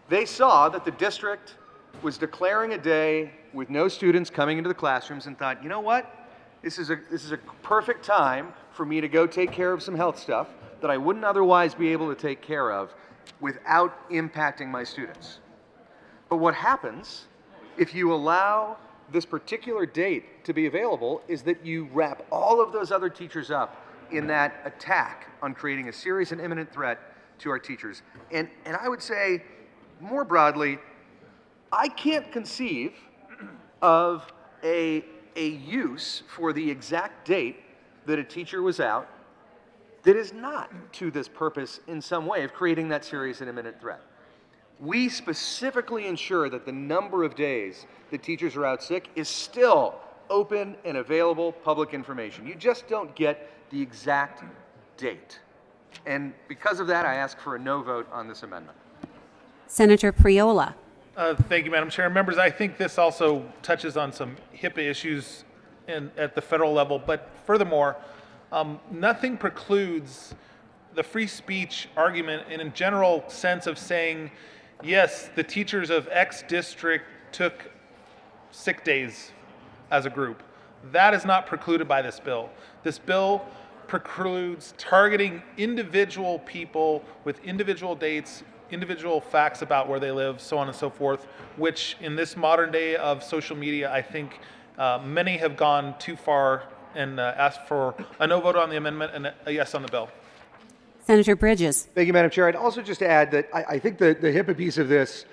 they saw that the district was declaring a day with no students coming into the classrooms and thought, you know what, this is a perfect time for me to go take care of some health stuff that I wouldn't otherwise be able to take care of without impacting my students. But what happens if you allow this particular date to be available is that you wrap all of those other teachers up in that attack on creating a serious and imminent threat to our teachers. And I would say, more broadly, I can't conceive of a use for the exact date that a teacher was out that is not to this purpose in some way of creating that serious and imminent threat. We specifically ensure that the number of days that teachers are out sick is still open and available public information. You just don't get the exact date. And because of that, I ask for a no vote on this amendment. Senator Priola. Thank you, Madam Chair. Members, I think this also touches on some HIPAA issues at the federal level, but furthermore, nothing precludes the free speech argument in a general sense of saying, yes, the teachers of X district took sick days as a group. That is not precluded by this bill. This bill precludes targeting individual people with individual dates, individual facts about where they live, so on and so forth, which in this modern day of social media, I think many have gone too far and asked for a no vote on the amendment and a yes on the bill. Senator Bridges. Thank you, Madam Chair. I'd also just add that I think the HIPAA piece of this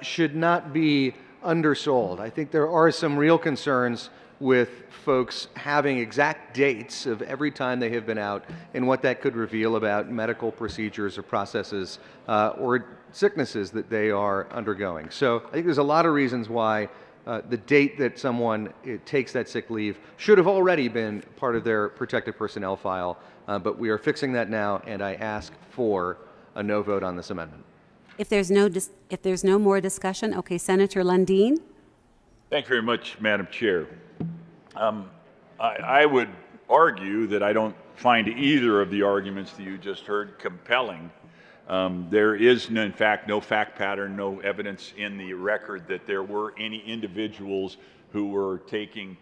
should not be undersold. I think there are some real concerns with folks having exact dates of every time they have been out and what that could reveal about medical procedures or processes or sicknesses that they are undergoing. So I think there's a lot of reasons why the date that someone takes that sick leave should have already been part of their protected personnel file, but we are fixing that now, and I ask for a no vote on this amendment. If there's no more discussion, okay, Senator Lundin. Thank you very much, Madam Chair. I would argue that I don't find either of the arguments that you just heard compelling. There is, in fact, no fact pattern, no evidence in the record that there were any individuals who were taking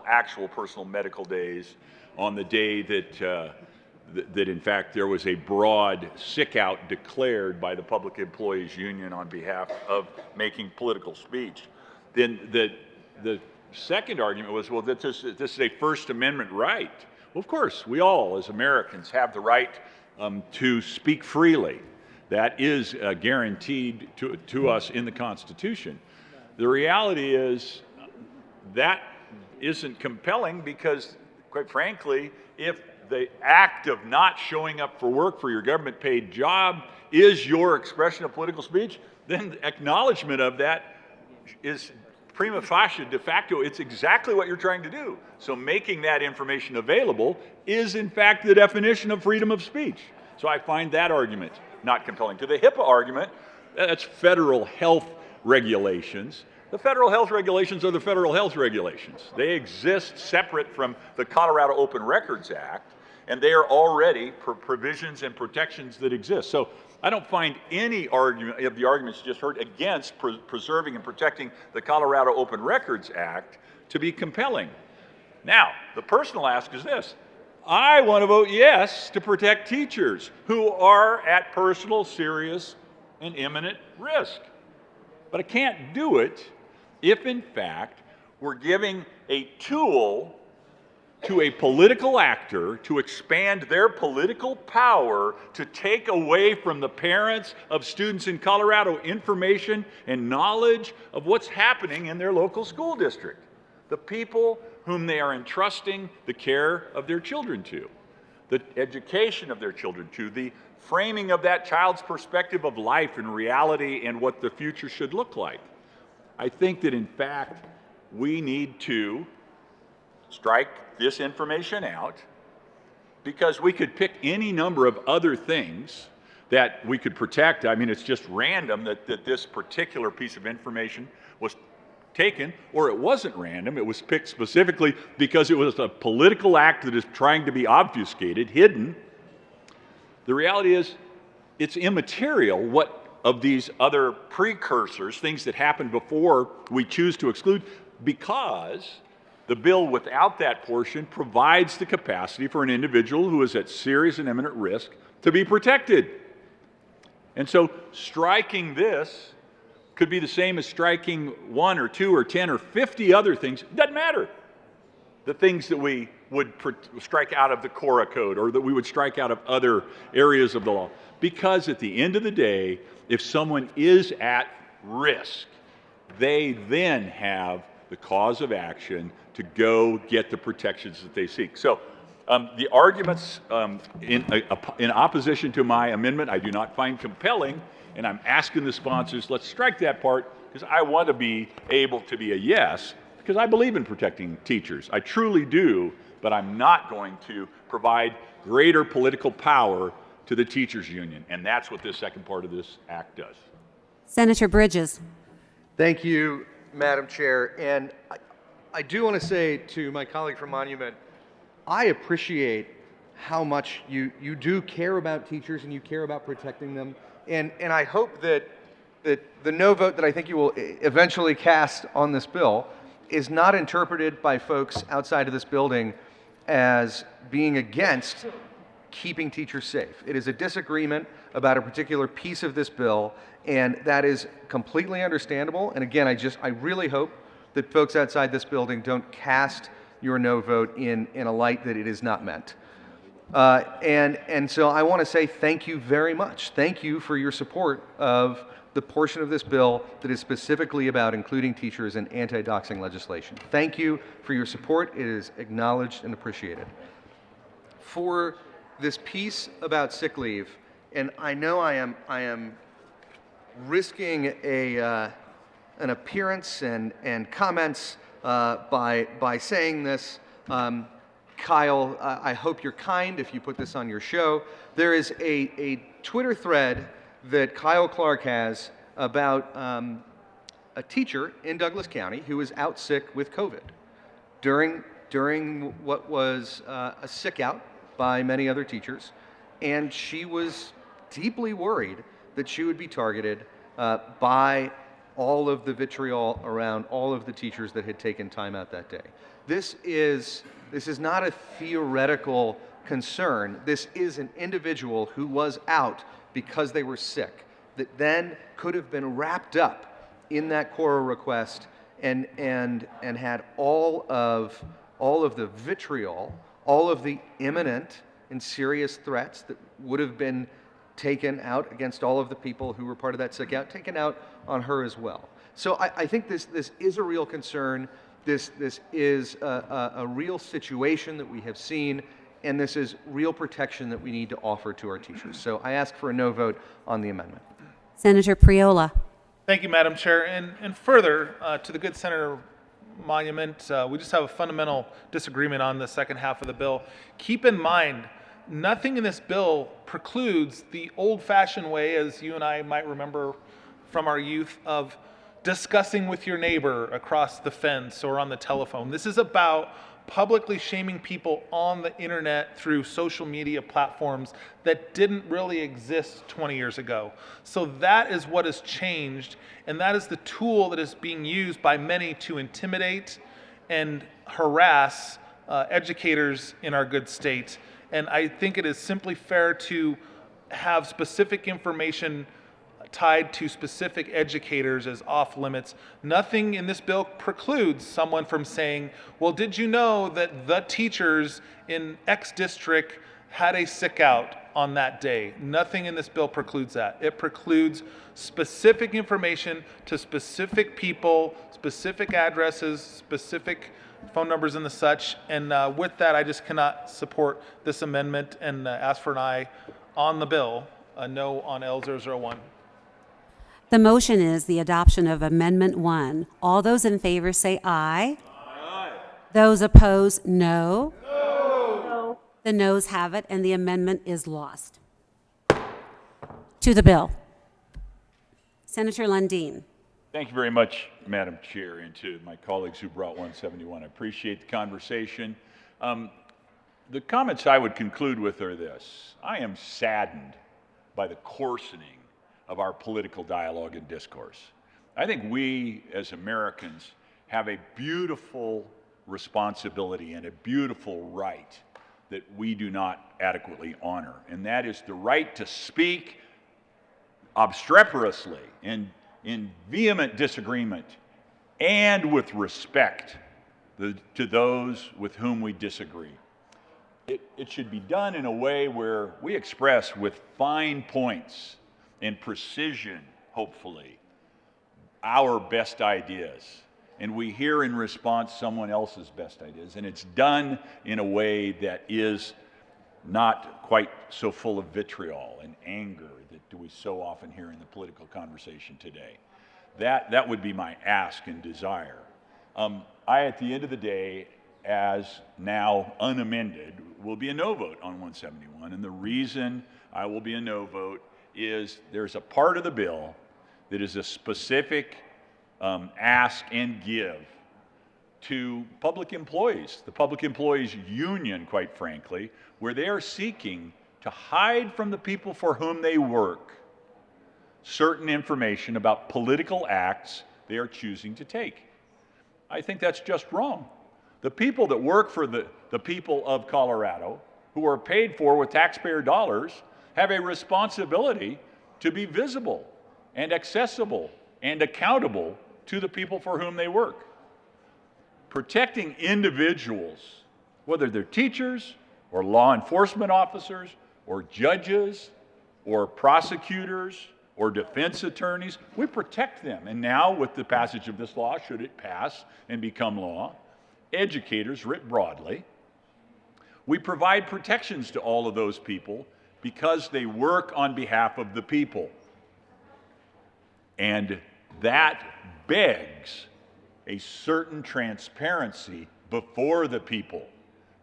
actual personal medical days on the day that in fact there was a broad sick out declared by the Public Employees Union on behalf of making political speech. Then the second argument was, well, this is a First Amendment right. Well, of course, we all as Americans have the right to speak freely. That is guaranteed to us in the Constitution. The reality is that isn't compelling because, quite frankly, if the act of not showing up for work for your government-paid job is your expression of political speech, then acknowledgement of that is prima facie, de facto, it's exactly what you're trying to do. So making that information available is, in fact, the definition of freedom of speech. So I find that argument not compelling. To the HIPAA argument, that's federal health regulations. The federal health regulations are the federal health regulations. They exist separate from the Colorado Open Records Act, and they are already provisions and protections that exist. So I don't find any argument of the arguments you just heard against preserving and protecting the Colorado Open Records Act to be compelling. Now, the personal ask is this. I want to vote yes to protect teachers who are at personal, serious, and imminent risk. But I can't do it if, in fact, we're giving a tool to a political actor to expand their political power to take away from the parents of students in Colorado information and knowledge of what's happening in their local school district. The people whom they are entrusting the care of their children to, the education of their children to, the framing of that child's perspective of life and reality and what the future should look like. I think that, in fact, we need to strike this information out, because we could pick any number of other things that we could protect. I mean, it's just random that this particular piece of information was taken, or it wasn't random. It was picked specifically because it was a political act that is trying to be obfuscated, hidden. The reality is, it's immaterial what of these other precursors, things that happened before we choose to exclude, because the bill without that portion provides the capacity for an individual who is at serious and imminent risk to be protected. And so striking this could be the same as striking 1 or 2 or 10 or 50 other things. It doesn't matter. The things that we would strike out of the Cora Code, or that we would strike out of other areas of the law. Because at the end of the day, if someone is at risk, they then have the cause of action to go get the protections that they seek. So the arguments in opposition to my amendment, I do not find compelling, and I'm asking the sponsors, let's strike that part, because I want to be able to be a yes, because I believe in protecting teachers. I truly do, but I'm not going to provide greater political power to the teachers union, and that's what this second part of this act does. Senator Bridges. Thank you, Madam Chair. And I do want to say to my colleague from Monument, I appreciate how much you do care about teachers and you care about protecting them. And I hope that the no vote that I think you will eventually cast on this bill is not interpreted by folks outside of this building as being against keeping teachers safe. It is a disagreement about a particular piece of this bill, and that is completely understandable. And again, I really hope that folks outside this building don't cast your no vote in a light that it is not meant. And so I want to say thank you very much. Thank you for your support of the portion of this bill that is specifically about including teachers in anti-doxing legislation. Thank you for your support. It is acknowledged and appreciated. For this piece about sick leave, and I know I am risking an appearance and comments by saying this. Kyle, I hope you're kind if you put this on your show. There is a Twitter thread that Kyle Clark has about a teacher in Douglas County who was out sick with COVID during what was a sick out by many other teachers, and she was deeply worried that she would be targeted by all of the vitriol around all of the teachers that had taken time out that day. This is not a theoretical concern. This is an individual who was out because they were sick, that then could have been wrapped up in that Cora request and had all of the vitriol, all of the imminent and serious threats that would have been taken out against all of the people who were part of that sick out, taken out on her as well. So I think this is a real concern. This is a real situation that we have seen, and this is real protection that we need to offer to our teachers. So I ask for a no vote on the amendment. Senator Priola. Thank you, Madam Chair. And further, to the good Senator Monument, we just have a fundamental disagreement on the second half of the bill. Keep in mind, nothing in this bill precludes the old-fashioned way, as you and I might remember from our youth, of discussing with your neighbor across the fence or on the telephone. This is about publicly shaming people on the internet through social media platforms that didn't really exist 20 years ago. So that is what has changed, and that is the tool that is being used by many to intimidate and harass educators in our good state. And I think it is simply fair to have specific information tied to specific educators as off limits. Nothing in this bill precludes someone from saying, well, did you know that the teachers in X district had a sick out on that day? Nothing in this bill precludes that. It precludes specific information to specific people, specific addresses, specific phone numbers and the such. And with that, I just cannot support this amendment and ask for an aye on the bill, a no on L001. The motion is the adoption of Amendment 1. All those in favor say aye. Aye. Those opposed, no. No. The noes have it, and the amendment is lost. To the bill. Senator Lundin. Thank you very much, Madam Chair, and to my colleagues who brought 171. I appreciate the conversation. The comments I would conclude with are this. I am saddened by the coarsening of our political dialogue and discourse. I think we, as Americans, have a beautiful responsibility and a beautiful right that we do not adequately honor, and that is the right to speak obstreperously and in vehement disagreement and with respect to those with whom we disagree. It should be done in a way where we express with fine points and precision, hopefully, our best ideas. And we hear in response someone else's best ideas. And it's done in a way that is not quite so full of vitriol and anger that we so often hear in the political conversation today. That would be my ask and desire. At the end of the day, as now unamended, will be a no vote on 171. And the reason I will be a no vote is there's a part of the bill that is a specific ask and give to public employees, the Public Employees Union, quite frankly, where they are seeking to hide from the people for whom they work certain information about political acts they are choosing to take. I think that's just wrong. The people that work for the people of Colorado, who are paid for with taxpayer dollars, have a responsibility to be visible and accessible and accountable to the people for whom they work. Protecting individuals, whether they're teachers or law enforcement officers or judges or prosecutors or defense attorneys, we protect them. And now with the passage of this law, should it pass and become law, educators writ broadly, we provide protections to all of those people because they work on behalf of the people. And that begs a certain transparency before the people.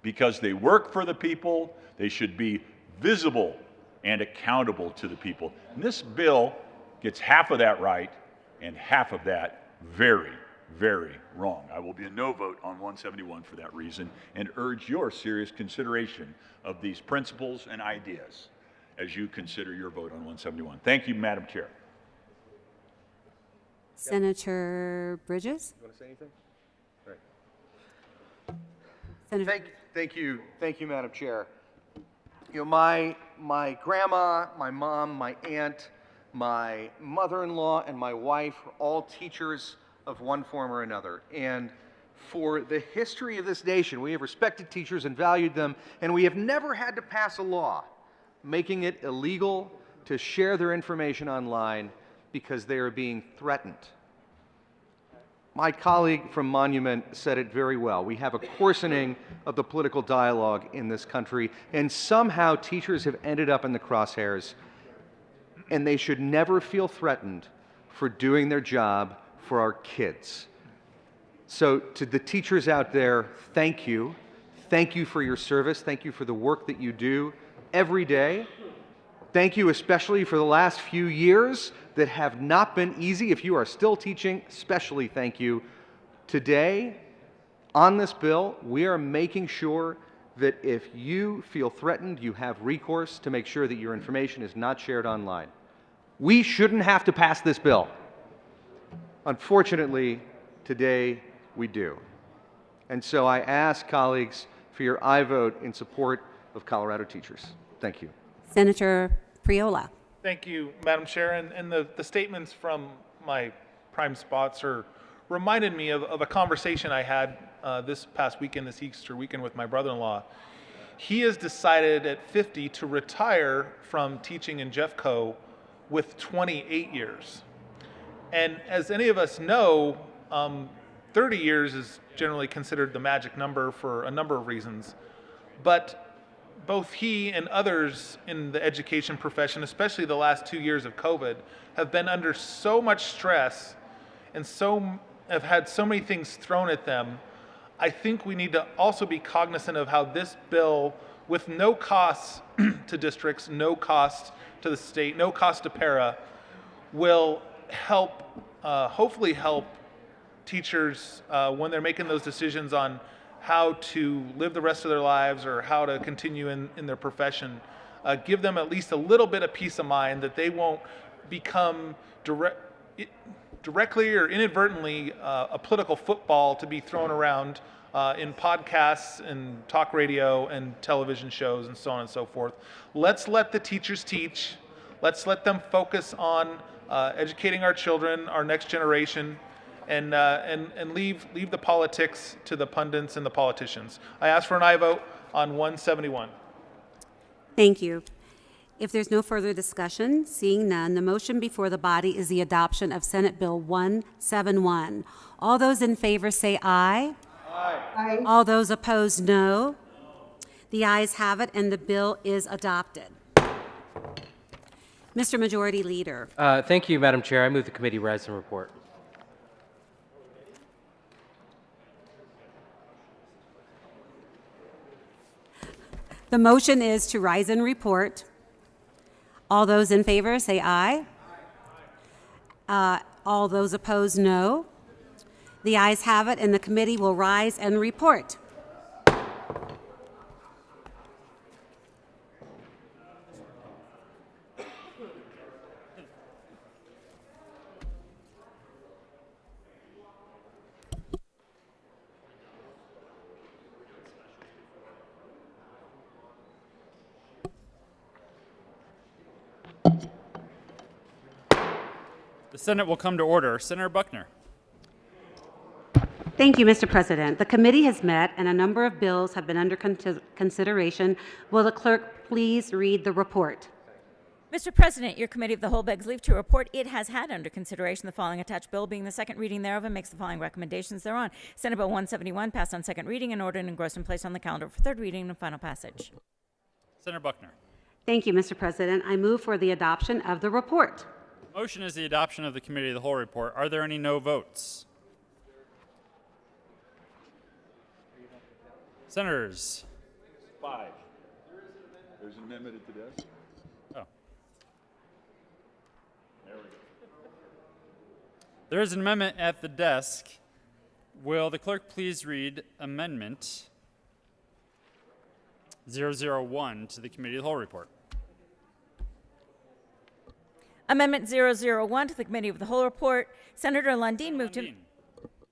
Because they work for the people, they should be visible and accountable to the people. And this bill gets half of that right and half of that very, very wrong. I will be a no vote on 171 for that reason and urge your serious consideration of these principles and ideas as you consider your vote on 171. Thank you, Madam Chair. Senator Bridges? You want to say anything? All right. Senator Thank you, Madam Chair. You know, my grandma, my mom, my aunt, my mother-in-law, and my wife are all teachers of one form or another. And for the history of this nation, we have respected teachers and valued them, and we have never had to pass a law making it illegal to share their information online because they are being threatened. My colleague from Monument said it very well. We have a coarsening of the political dialogue in this country, and somehow teachers have ended up in the crosshairs, and they should never feel threatened for doing their job for our kids. So to the teachers out there, thank you. Thank you for your service. Thank you for the work that you do every day. Thank you especially for the last few years that have not been easy. If you are still teaching, especially thank you. Today, on this bill, we are making sure that if you feel threatened, you have recourse to make sure that your information is not shared online. We shouldn't have to pass this bill. Unfortunately, today we do. And so I ask colleagues for your aye vote in support of Colorado teachers. Thank you. Senator Priola. Thank you, Madam Chair. And the statements from my prime spots reminded me of a conversation I had this past weekend, this Easter weekend, with my brother-in-law. He has decided at 50 to retire from teaching in Jeffco with 28 years. And as any of us know, 30 years is generally considered the magic number for a number of reasons. But both he and others in the education profession, especially the last 2 years of COVID, have been under so much stress and have had so many things thrown at them. I think we need to also be cognizant of how this bill, with no costs to districts, no cost to the state, no cost to para, will help, hopefully help teachers when they're making those decisions on how to live the rest of their lives or how to continue in their profession. Give them at least a little bit of peace of mind that they won't become directly or inadvertently a political football to be thrown around in podcasts and talk radio and television shows and so on and so forth. Let's let the teachers teach. Let's let them focus on educating our children, our next generation, and leave the politics to the pundits and the politicians. I ask for an aye vote on 171. Thank you. If there's no further discussion, seeing none, the motion before the body is the adoption of Senate Bill 171. All those in favor say aye. Aye. All those opposed, no. The ayes have it, and the bill is adopted. Mr. Majority Leader. Thank you, Madam Chair. I move the committee rise and report. The motion is to rise and report. All those in favor say aye. All those opposed, no. The ayes have it, and the committee will rise and report. The Senate will come to order. Senator Buckner. Thank you, Mr. President. The committee has met, and a number of bills have been under consideration. Will the clerk please read the report? Mr. President, your committee of the whole begs leave to report it has had under consideration the following attached bill, being the second reading thereof, and makes the following recommendations thereon. Senate Bill 171 passed on second reading and ordered and engrossed and placed on the calendar for third reading and final passage. Senator Buckner. Thank you, Mr. President. I move for the adoption of the report. Motion is the adoption of the committee of the whole report. Are there any no votes? Senators. 5. There's an amendment at the desk. Oh. There we go. There is an amendment at the desk. Will the clerk please read Amendment 001 to the committee of the whole report? Amendment 001 to the committee of the whole report. Senator Lundin moved to...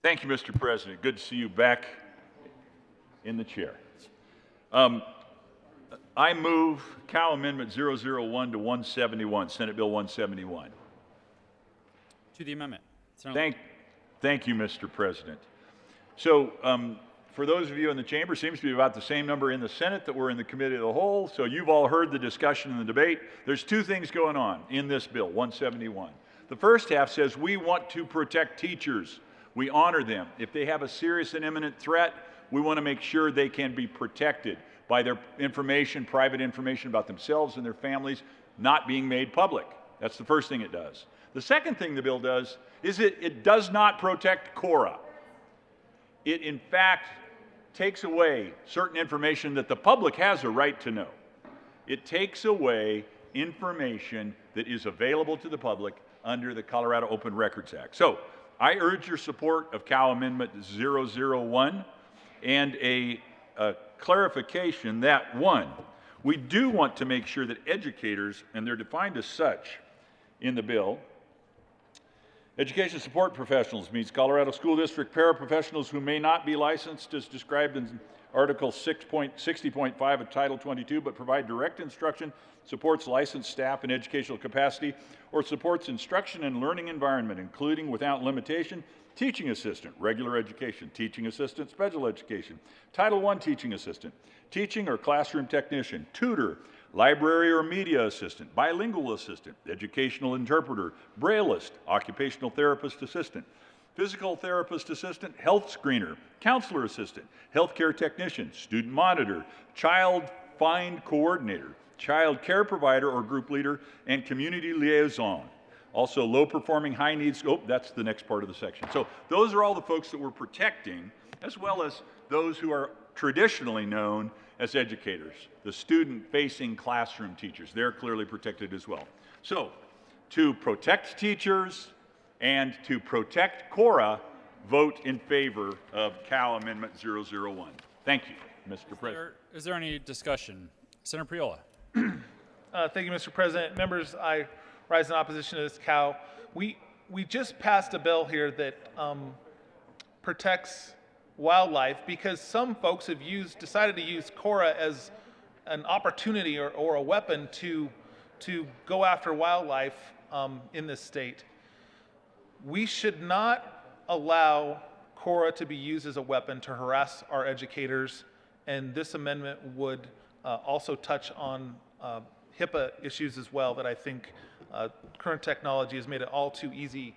Thank you, Mr. President. Good to see you back in the chair. I move Cow Amendment 001 to 171, Senate Bill 171. To the amendment. Thank you, Mr. President. So for those of you in the chamber, seems to be about the same number in the Senate that were in the committee of the whole. So you've all heard the discussion and the debate. There's two things going on in this bill, 171. The first half says we want to protect teachers. We honor them. If they have a serious and imminent threat, we want to make sure they can be protected by their information, private information about themselves and their families not being made public. That's the first thing it does. The second thing the bill does is it does not protect Cora. It, in fact, takes away certain information that the public has a right to know. It takes away information that is available to the public under the Colorado Open Records Act. So I urge your support of Cow Amendment 001 and a clarification that, one, we do want to make sure that educators, and they're defined as such in the bill, education support professionals means Colorado School District paraprofessionals who may not be licensed as described in Article 60.5 of Title 22, but provide direct instruction, supports licensed staff in educational capacity, or supports instruction and learning environment, including without limitation, teaching assistant, regular education, teaching assistant, special education, Title I teaching assistant, teaching or classroom technician, tutor, library or media assistant, bilingual assistant, educational interpreter, brailleist, occupational therapist assistant, physical therapist assistant, health screener, counselor assistant, healthcare technician, student monitor, child find coordinator, child care provider or group leader, and community liaison. Also low performing, high needs, that's the next part of the section. So those are all the folks that we're protecting as well as those who are traditionally known as educators, the student-facing classroom teachers. They're clearly protected as well. So, to protect teachers and to protect Cora, vote in favor of Cal Amendment 001. Thank you, Mr. President. Is there any discussion? Senator Priola. Thank you, Mr. President. Members, I rise in opposition to this cow. We just passed a bill here that protects wildlife because some folks have decided to use Cora as an opportunity or a weapon to go after wildlife in this state. We should not allow Cora to be used as a weapon to harass our educators, and this amendment would also touch on HIPAA issues as well that I think current technology has made it all too easy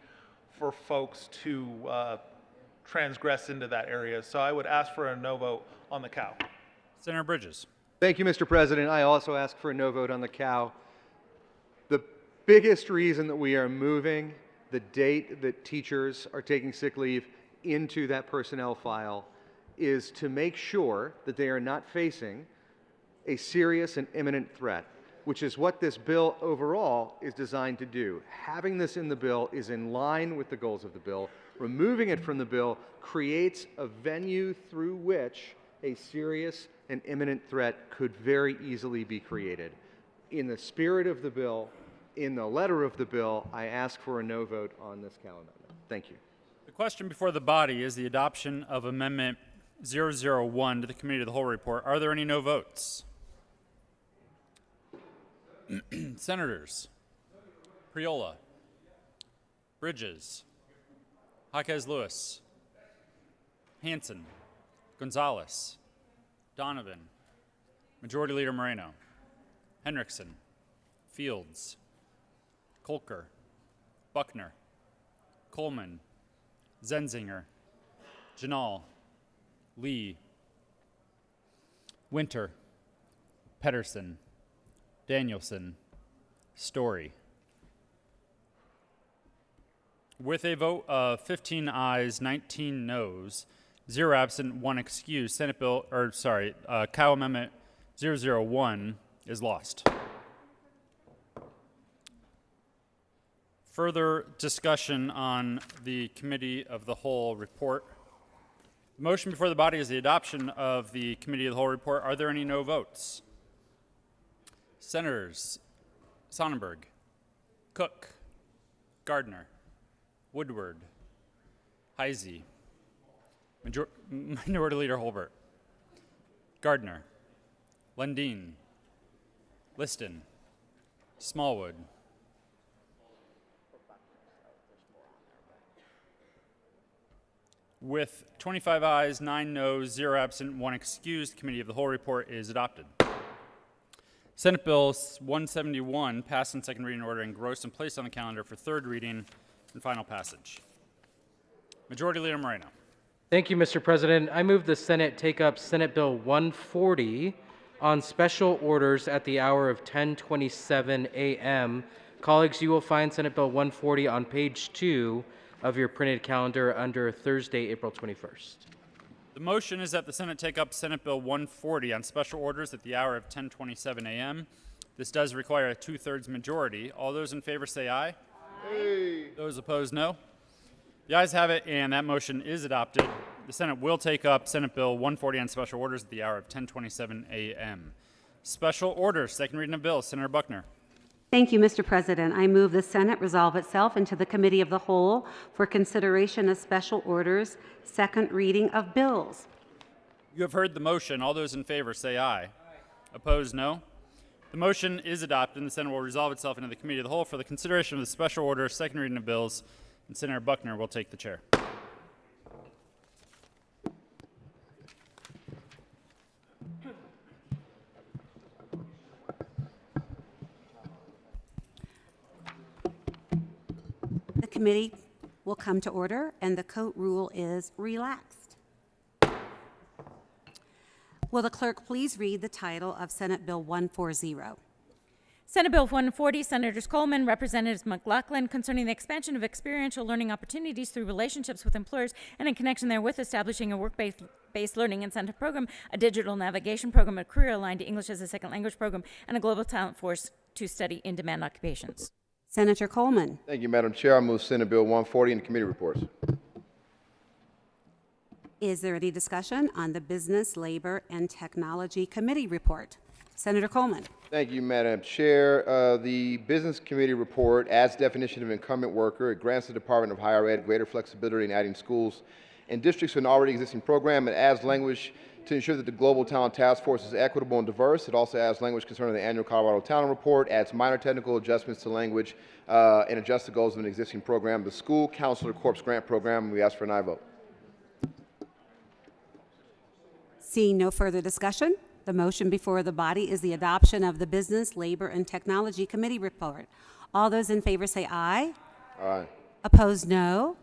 for folks to transgress into that area. So I would ask for a no vote on the cow. Senator Bridges. Thank you, Mr. President. I also ask for a no vote on the cow. The biggest reason that we are moving the date that teachers are taking sick leave into that personnel file is to make sure that they are not facing a serious and imminent threat, which is what this bill overall is designed to do. Having this in the bill is in line with the goals of the bill. Removing it from the bill creates a venue through which a serious and imminent threat could very easily be created. In the spirit of the bill, in the letter of the bill, I ask for a no vote on this Cal amendment. Thank you. The question before the body is the adoption of Amendment 001 to the Committee of the Whole report. Are there any no votes? Senators Priola, Bridges, Jaquez Lewis, Hansen, Gonzalez, Donovan, Majority Leader Moreno, Hendrickson, Fields, Kolker, Buckner, Coleman, Zenzinger, Janal, Lee, Winter, Pedersen, Danielson, Story. With a vote of 15 ayes, 19 noes, 0 absent, 1 excused, Cow Amendment 001 is lost. Further discussion on the Committee of the Whole report. The motion before the body is the adoption of the Committee of the Whole report. Are there any no votes? Senators Sonnenberg, Cook, Gardner, Woodward, Heisey, Minority Leader Holbert, Gardner, Lundin, Liston, Smallwood, with 25 ayes, 9 noes, 0 absent, 1 excused, Committee of the Whole report is adopted. Senate Bill 171 passed in second reading order, engrossed and placed on the calendar for third reading and final passage. Majority Leader Moreno. Thank you, Mr. President. I move the Senate take up Senate Bill 140 on special orders at the hour of 10:27 a.m. Colleagues, you will find Senate Bill 140 on page 2 of your printed calendar under Thursday, April 21st. The motion is that the Senate take up Senate Bill 140 on special orders at the hour of 10:27 a.m. This does require a 2/3 majority. All those in favor say aye. Aye. Those opposed, no. The ayes have it, and that motion is adopted. The Senate will take up Senate Bill 140 on special orders at the hour of 10:27 a.m. Special orders, second reading of bills. Senator Buckner. Thank you, Mr. President. I move the Senate resolve itself into the Committee of the Whole for consideration of special orders, second reading of bills. You have heard the motion. All those in favor say aye. Aye. Opposed, no. The motion is adopted, and the Senate will resolve itself into the Committee of the Whole for the consideration of the special order, second reading of bills, and Senator Buckner will take the chair. The committee will come to order, and the court rule is relaxed. Will the clerk please read the title of Senate Bill 140? Senate Bill 140, Senators Coleman, Representatives McLaughlin, concerning the expansion of experiential learning opportunities through relationships with employers and in connection therewith establishing a work-based learning incentive program, a digital navigation program, a career-aligned English as a second language program, and a global talent force to study in-demand occupations. Senator Coleman. Thank you, Madam Chair. I move Senate Bill 140 into committee reports. Is there any discussion on the Business, Labor, and Technology Committee report? Senator Coleman. Thank you, Madam Chair. The Business Committee report adds definition of incumbent worker. It grants the Department of Higher Ed greater flexibility in adding schools and districts to an already existing program. It adds language to ensure that the Global Talent Task Force is equitable and diverse. It also adds language concerning the annual Colorado Talent Report, adds minor technical adjustments to language, and adjusts the goals of an existing program, the School Counselor Corps Grant Program. We ask for an aye vote. Seeing no further discussion, the motion before the body is the adoption of the Business, Labor, and Technology Committee report. All those in favor say aye. Aye. Opposed, no.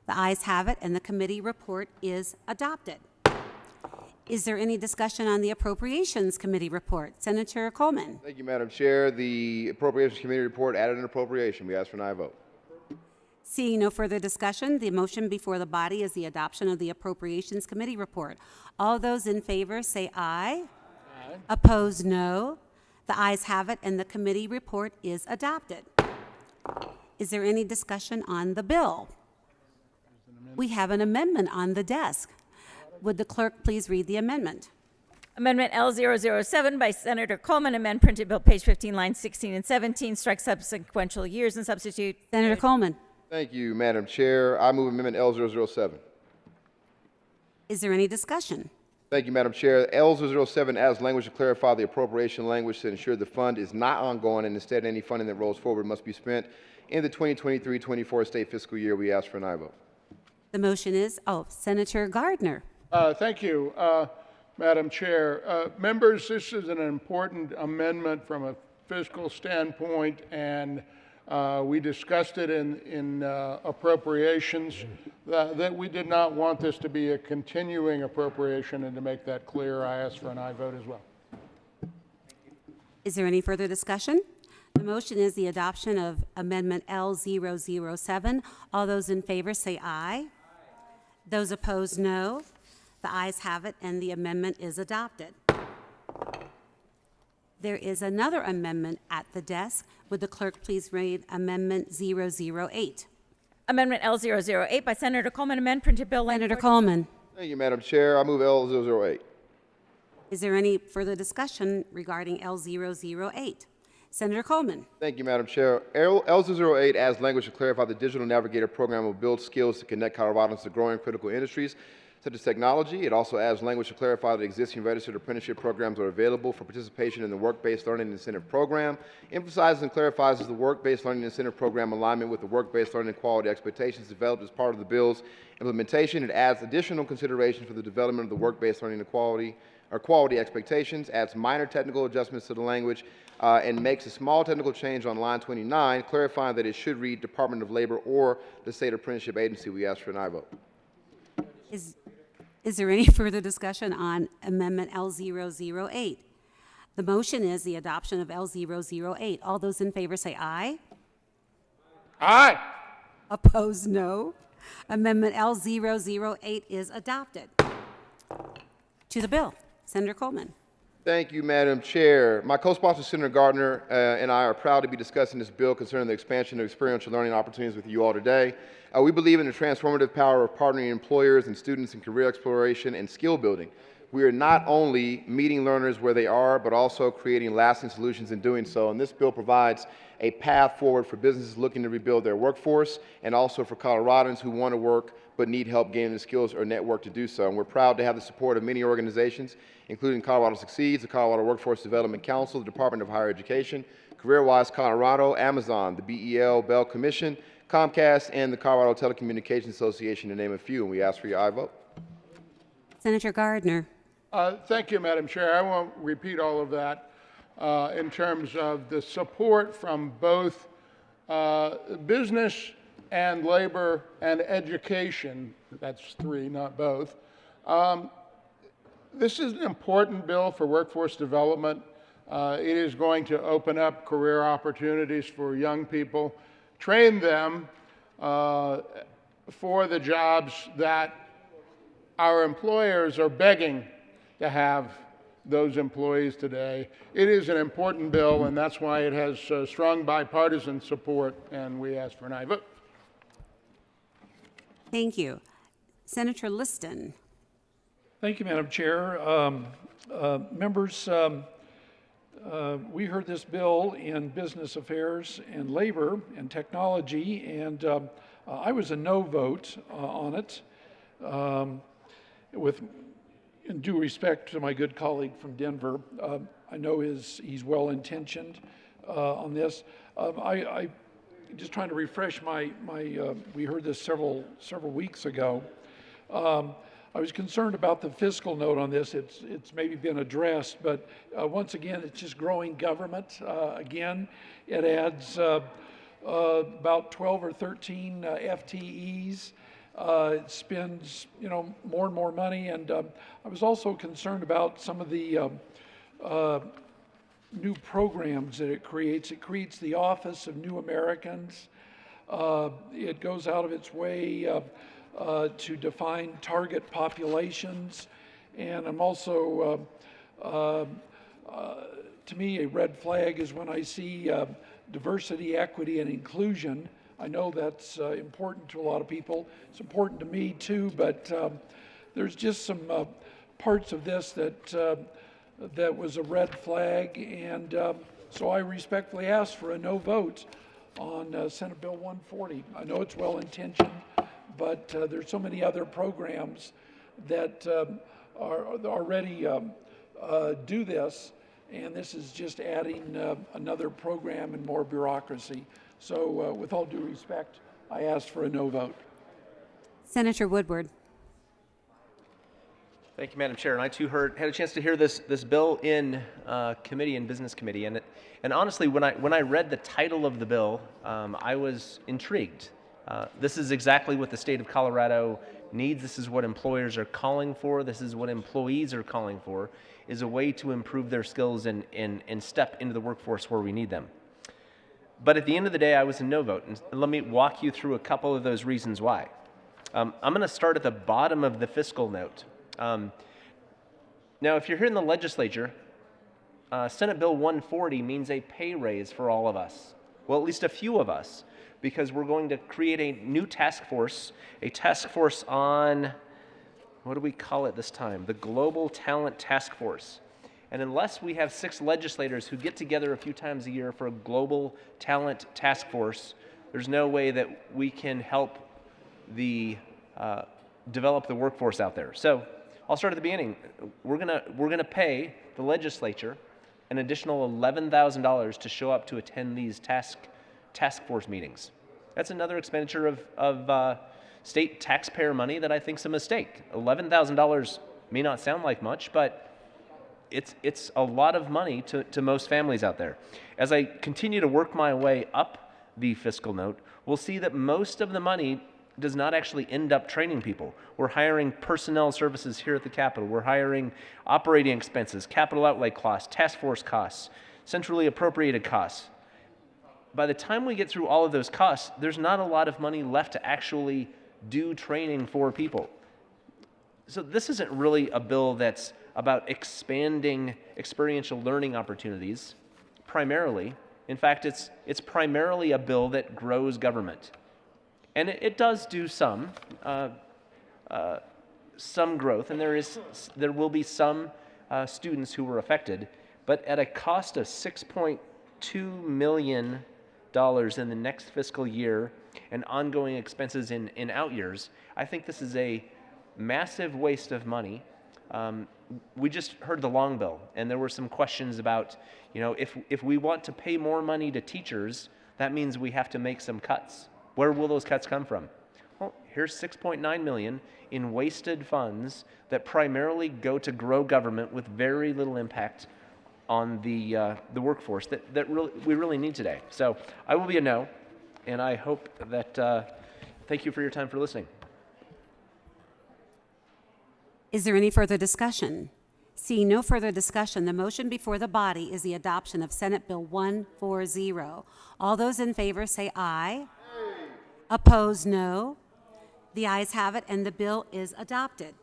The ayes have it, and the committee report is adopted. Is there any discussion on the Appropriations Committee report? Senator Coleman. Thank you, Madam Chair. The Appropriations Committee report added an appropriation. We ask for an aye vote. Seeing no further discussion, the motion before the body is the adoption of the Appropriations Committee report. All those in favor say aye. Aye. Opposed, no. The ayes have it, and the committee report is adopted. Is there any discussion on the bill? We have an amendment on the desk. Would the clerk please read the amendment? Amendment L007 by Senator Coleman, amend printed bill page 15, lines 16 and 17, strike subsequential years and substitute. Senator Coleman. Thank you, Madam Chair. I move Amendment L007. Is there any discussion? Thank you, Madam Chair. L007 adds language to clarify the appropriation language to ensure the fund is not ongoing and instead any funding that rolls forward must be spent in the 2023-24 state fiscal year. We ask for an aye vote. The motion is, Senator Gardner. Thank you, Madam Chair. Members, this is an important amendment from a fiscal standpoint, and we discussed it in appropriations, that we did not want this to be a continuing appropriation, and to make that clear, I ask for an aye vote as well. Is there any further discussion? The motion is the adoption of Amendment L007. All those in favor say aye. Those opposed, no. The ayes have it, and the amendment is adopted. There is another amendment at the desk. Would the clerk please read Amendment 008? Amendment L008 by Senator Coleman, amend printed bill. Senator Coleman. Thank you, Madam Chair. I move L008. Is there any further discussion regarding L008? Senator Coleman. Thank you, Madam Chair. L008 adds language to clarify the Digital Navigator program will build skills to connect Coloradans to growing critical industries such as technology. It also adds language to clarify that existing registered apprenticeship programs are available for participation in the Work-Based Learning Incentive Program, emphasizes and clarifies the Work-Based Learning Incentive Program alignment with the Work-Based Learning Quality Expectations developed as part of the bill's implementation. It adds additional considerations for the development of the Work-Based Learning Quality Expectations, adds minor technical adjustments to the language, and makes a small technical change on line 29, clarifying that it should read Department of Labor or the State Apprenticeship Agency. We ask for an aye vote. Is there any further discussion on Amendment L008? The motion is the adoption of L008. All those in favor say aye. Aye. Opposed, no. Amendment L008 is adopted. To the bill, Senator Coleman. Thank you, Madam Chair. My co-sponsor, Senator Gardner, and I are proud to be discussing this bill concerning the expansion of experiential learning opportunities with you all today. We believe in the transformative power of partnering employers and students in career exploration and skill building. We are not only meeting learners where they are, but also creating lasting solutions in doing so. And this bill provides a path forward for businesses looking to rebuild their workforce, and also for Coloradans who want to work but need help gaining the skills or network to do so. And we're proud to have the support of many organizations, including Colorado Succeeds, the Colorado Workforce Development Council, the Department of Higher Education, CareerWise Colorado, Amazon, the BEL Bell Commission, Comcast, and the Colorado Telecommunications Association, to name a few. And we ask for your aye vote. Senator Gardner. Thank you, Madam Chair. I won't repeat all of that in terms of the support from both business and labor and education. That's three, not both. This is an important bill for workforce development. It is going to open up career opportunities for young people, train them for the jobs that our employers are begging to have those employees today. It is an important bill, and that's why it has strong bipartisan support, and we ask for an aye vote. Thank you. Senator Liston. Thank you, Madam Chair. Members, we heard this bill in Business Affairs and Labor and Technology, and I was a no vote on it. With in due respect to my good colleague from Denver, I know he's well-intentioned on this. I just trying to refresh my we heard this several weeks ago. I was concerned about the fiscal note on this. It's maybe been addressed, but once again, it's just growing government. Again, it adds about 12 or 13 FTEs. It spends, more and more money, and I was also concerned about some of the new programs that it creates. It creates the Office of New Americans. It goes out of its way to define target populations, and I'm also, to me, a red flag is when I see diversity, equity, and inclusion. I know that's important to a lot of people. It's important to me too, but there's just some parts of this that was a red flag, and so I respectfully ask for a no vote on Senate Bill 140. I know it's well-intentioned, but there's so many other programs that are already do this, and this is just adding another program and more bureaucracy. So with all due respect, I ask for a no vote. Senator Woodward. Thank you, Madam Chair. And I too had a chance to hear this bill in committee and Business Committee, and honestly, when I read the title of the bill, I was intrigued. This is exactly what the state of Colorado needs. This is what employers are calling for. This is what employees are calling for, is a way to improve their skills and step into the workforce where we need them. But at the end of the day, I was a no vote, and let me walk you through a couple of those reasons why. I'm going to start at the bottom of the fiscal note. Now, if you're here in the legislature, Senate Bill 140 means a pay raise for all of us. Well, at least a few of us, because we're going to create a new task force on, what do we call it this time? The Global Talent Task Force. And unless we have 6 legislators who get together a few times a year for a Global Talent Task Force, there's no way that we can help develop the workforce out there. So I'll start at the beginning. We're gonna pay the legislature an additional $11,000 to show up to attend these task force meetings. That's another expenditure of state taxpayer money that I think is a mistake. $11,000 may not sound like much, but it's a lot of money to most families out there. As I continue to work my way up the fiscal note, we'll see that most of the money does not actually end up training people. We're hiring personnel services here at the Capitol. We're hiring operating expenses, capital outlay costs, task force costs, centrally appropriated costs. By the time we get through all of those costs, there's not a lot of money left to actually do training for people. So this isn't really a bill that's about expanding experiential learning opportunities, primarily. In fact, it's primarily a bill that grows government. And it does do some growth, and there will be some students who were affected, but at a cost of $6.2 million in the next fiscal year and ongoing expenses in out years, I think this is a massive waste of money. We just heard the long bill, and there were some questions about, if we want to pay more money to teachers, that means we have to make some cuts. Where will those cuts come from? Well, here's $6.9 million in wasted funds that primarily go to grow government with very little impact on the workforce that we really need today. So I will be a no, and I hope that, thank you for your time for listening. Is there any further discussion? Seeing no further discussion, the motion before the body is the adoption of Senate Bill 140. All those in favor say aye. Opposed, no. The ayes have it, and the bill is adopted.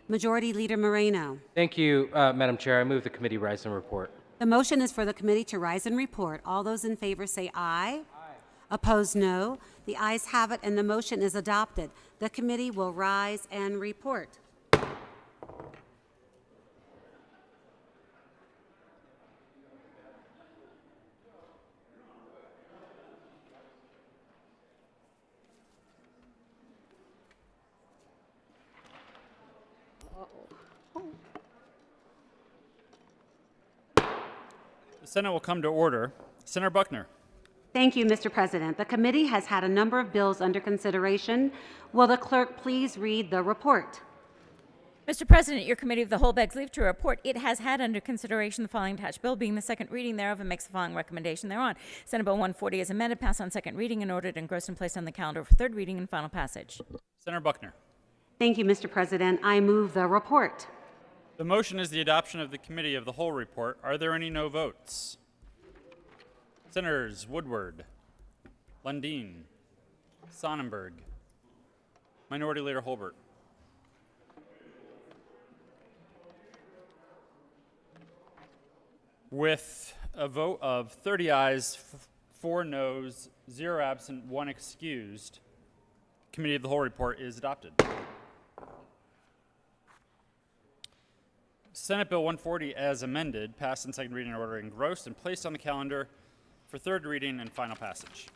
Majority Leader Moreno. Thank you, Madam Chair. I move the committee rise and report. The motion is for the committee to rise and report. All those in favor say aye. Opposed, no. The ayes have it, and the motion is adopted. The committee will rise and report. The Senate will come to order. Senator Buckner. Thank you, Mr. President. The committee has had a number of bills under consideration. Will the clerk please read the report? Mr. President, your committee of the whole begs leave to report it has had under consideration the following attached bill, being the second reading thereof, and makes the following recommendation thereon. Senate Bill 140 is amended, passed on second reading, and ordered, engrossed, and placed on the calendar for third reading and final passage. Senator Buckner. Thank you, Mr. President. I move the report. The motion is the adoption of the committee of the whole report. Are there any no votes? Senators Woodward, Lundin, Sonnenberg, Minority Leader Holbert. With a vote of 30 ayes, 4 noes, 0 absent, 1 excused, committee of the whole report is adopted. Senate Bill 140 as amended, passed in second reading and order engrossed and placed on the calendar for third reading and final passage.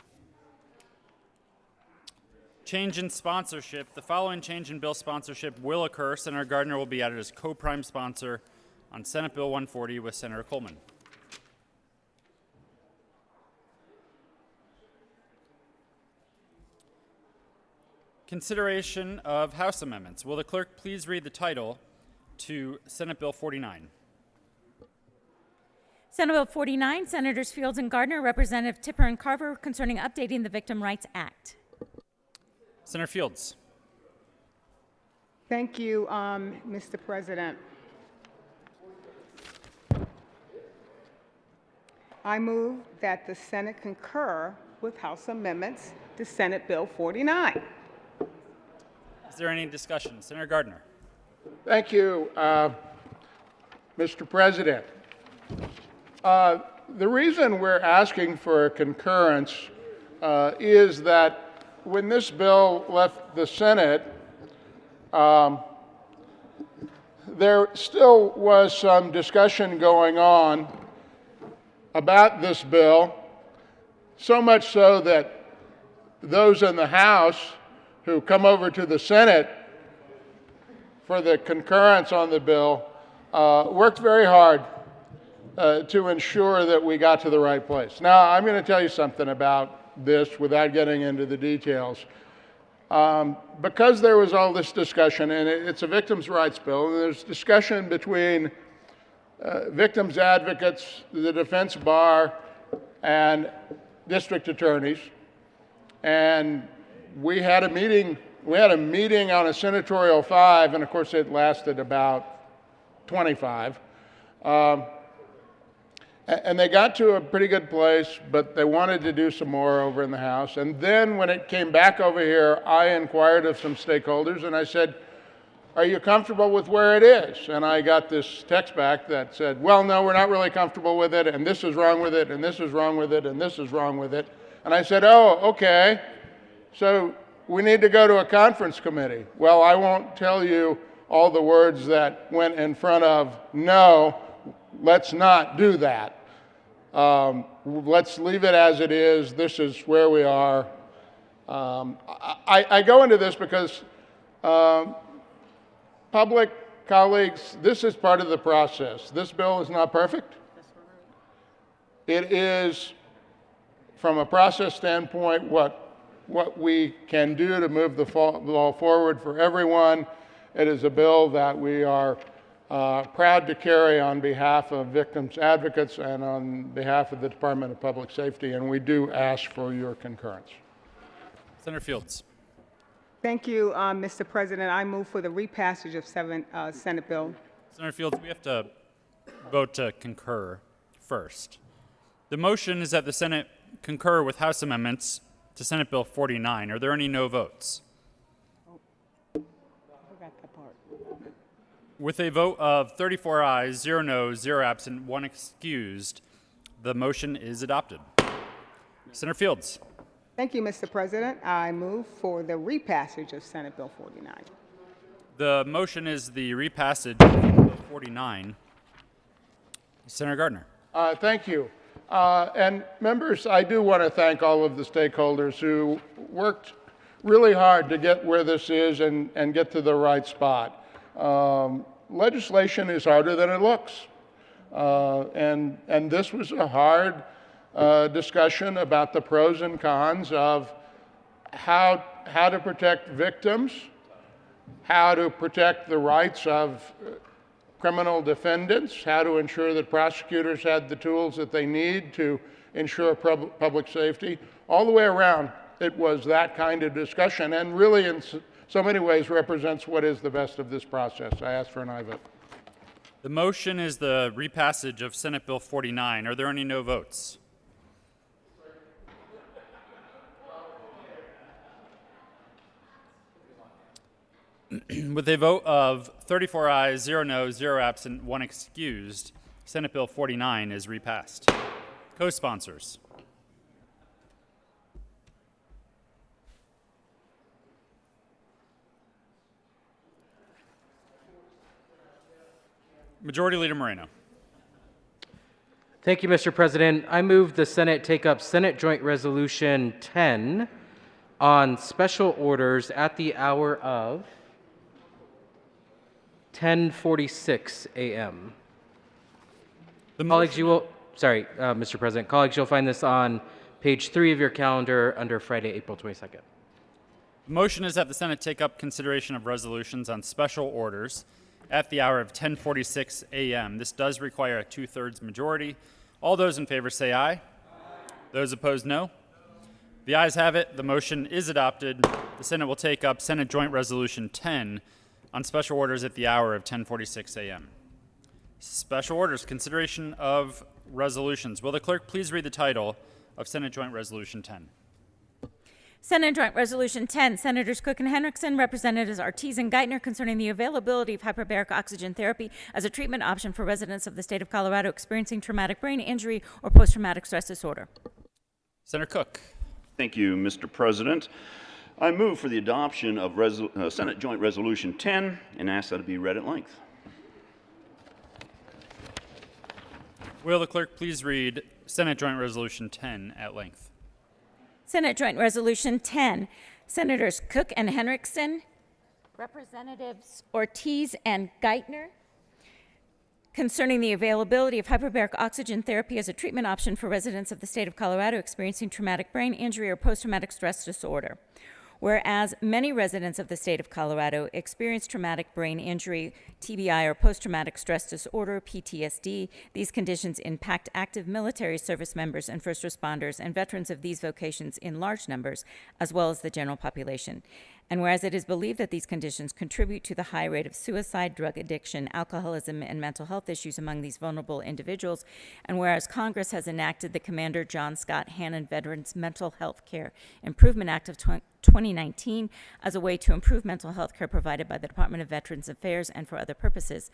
Change in sponsorship. The following change in bill sponsorship will occur. Senator Gardner will be added as co-prime sponsor on Senate Bill 140 with Senator Coleman. Consideration of House amendments. Will the clerk please read the title to Senate Bill 49? Senate Bill 49, Senators Fields and Gardner, Representative Tipper and Carver, concerning updating the Victim Rights Act. Senator Fields. Thank you, Mr. President. I move that the Senate concur with House amendments to Senate Bill 49. Is there any discussion? Senator Gardner. Thank you, Mr. President. The reason we're asking for a concurrence is that when this bill left the Senate, there still was some discussion going on about this bill, so much so that those in the House who come over to the Senate for the concurrence on the bill worked very hard to ensure that we got to the right place. Now, I'm going to tell you something about this without getting into the details. Because there was all this discussion, and it's a victims' rights bill, and there's discussion between victims advocates, the defense bar, and district attorneys, and we had a meeting on a senatorial 5, and of course it lasted about 25. And they got to a pretty good place, but they wanted to do some more over in the House. And then when it came back over here, I inquired of some stakeholders, and I said, are you comfortable with where it is? And I got this text back that said, well, no, we're not really comfortable with it, and this is wrong with it, and this is wrong with it, and this is wrong with it. And I said, oh, okay. So we need to go to a conference committee. Well, I won't tell you all the words that went in front of, no, let's not do that. Let's leave it as it is. This is where we are. I go into this because public colleagues, this is part of the process. This bill is not perfect. It is, from a process standpoint, what we can do to move the ball forward for everyone. It is a bill that we are proud to carry on behalf of victims advocates and on behalf of the Department of Public Safety, and we do ask for your concurrence. Senator Fields. Thank you, Mr. President. I move for the repassage of Senate Bill Senator Fields, we have to vote to concur first. The motion is that the Senate concur with House amendments to Senate Bill 49. Are there any no votes? With a vote of 34 ayes, 0 noes, 0 absent, 1 excused, the motion is adopted. Senator Fields. Thank you, Mr. President. I move for the repassage of Senate Bill 49. The motion is the repassage of Senate Bill 49. Senator Gardner. Thank you. And members, I do want to thank all of the stakeholders who worked really hard to get where this is and get to the right spot. Legislation is harder than it looks. And this was a hard discussion about the pros and cons of how to protect victims, how to protect the rights of criminal defendants, how to ensure that prosecutors had the tools that they need to ensure public safety. All the way around, it was that kind of discussion, and really in so many ways represents what is the best of this process. I ask for an aye vote. The motion is the repassage of Senate Bill 49. Are there any no votes? With a vote of 34 ayes, 0 noes, 0 absent, 1 excused, Senate Bill 49 is repassed. Co-sponsors. Majority Leader Moreno. Thank you, Mr. President. I move the Senate take up Senate Joint Resolution 10 on special orders at the hour of 10:46 a.m. Colleagues, you will, Mr. President, colleagues, you'll find this on page 3 of your calendar under Friday, April 22nd. The motion is that the Senate take up consideration of resolutions on special orders at the hour of 10:46 a.m. This does require a 2/3 majority. All those in favor say aye. Aye. Those opposed, no. The ayes have it. The motion is adopted. The Senate will take up Senate Joint Resolution 10 on special orders at the hour of 10:46 a.m. Special orders, consideration of resolutions. Will the clerk please read the title of Senate Joint Resolution 10? Senate Joint Resolution 10, Senators Cook and Henriksen, Representatives Ortiz and Geithner, concerning the availability of hyperbaric oxygen therapy as a treatment option for residents of the state of Colorado experiencing traumatic brain injury or post-traumatic stress disorder. Senator Cook. Thank you, Mr. President. I move for the adoption of Senate Joint Resolution 10 and ask that it be read at length. Will the clerk please read Senate Joint Resolution 10 at length? Senate Joint Resolution 10, Senators Cook and Henriksen, Representatives Ortiz and Geithner, concerning the availability of hyperbaric oxygen therapy as a treatment option for residents of the state of Colorado experiencing traumatic brain injury or post-traumatic stress disorder. Whereas many residents of the state of Colorado experience traumatic brain injury, TBI, or post-traumatic stress disorder, PTSD, these conditions impact active military service members and first responders and veterans of these vocations in large numbers, as well as the general population. And whereas it is believed that these conditions contribute to the high rate of suicide, drug addiction, alcoholism, and mental health issues among these vulnerable individuals, and whereas Congress has enacted the Commander John Scott Hannon Veterans Mental Health Care Improvement Act of 2019 as a way to improve mental health care provided by the Department of Veterans Affairs and for other purposes,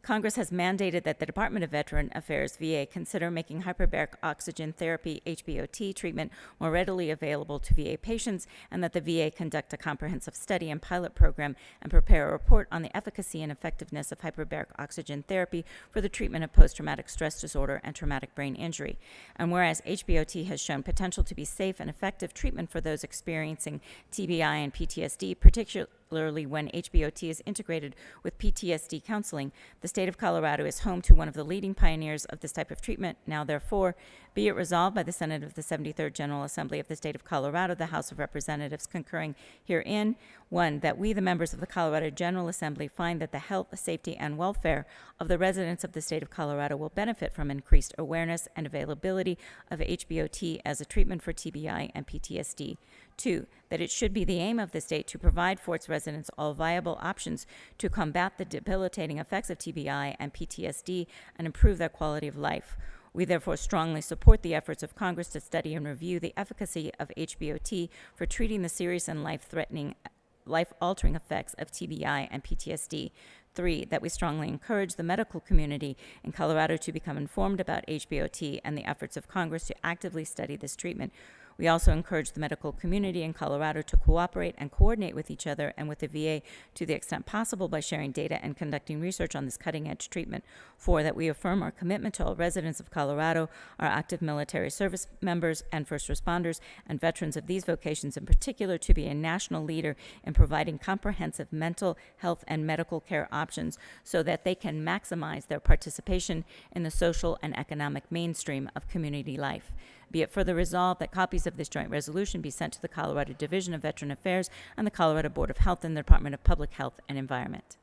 Congress has mandated that the Department of Veteran Affairs, VA, consider making hyperbaric oxygen therapy, HBOT, treatment more readily available to VA patients, and that the VA conduct a comprehensive study and pilot program and prepare a report on the efficacy and effectiveness of hyperbaric oxygen therapy for the treatment of post-traumatic stress disorder and traumatic brain injury. And whereas HBOT has shown potential to be safe and effective treatment for those experiencing TBI and PTSD, particularly when HBOT is integrated with PTSD counseling, the state of Colorado is home to one of the leading pioneers of this type of treatment. Now, therefore, be it resolved by the Senate of the 73rd General Assembly of the state of Colorado, the House of Representatives concurring herein, 1, that we, the members of the Colorado General Assembly, find that the health, safety, and welfare of the residents of the state of Colorado will benefit from increased awareness and availability of HBOT as a treatment for TBI and PTSD. 2, that it should be the aim of the state to provide for its residents all viable options to combat the debilitating effects of TBI and PTSD and improve their quality of life. We therefore strongly support the efforts of Congress to study and review the efficacy of HBOT for treating the serious and life-altering effects of TBI and PTSD. 3, that we strongly encourage the medical community in Colorado to become informed about HBOT and the efforts of Congress to actively study this treatment. We also encourage the medical community in Colorado to cooperate and coordinate with each other and with the VA to the extent possible by sharing data and conducting research on this cutting-edge treatment. 4, that we affirm our commitment to all residents of Colorado, our active military service members and first responders, and veterans of these vocations in particular, to be a national leader in providing comprehensive mental health and medical care options so that they can maximize their participation in the social and economic mainstream of community life. Be it further resolved that copies of this joint resolution be sent to the Colorado Division of Veteran Affairs and the Colorado Board of Health and the Department of Public Health and Environment.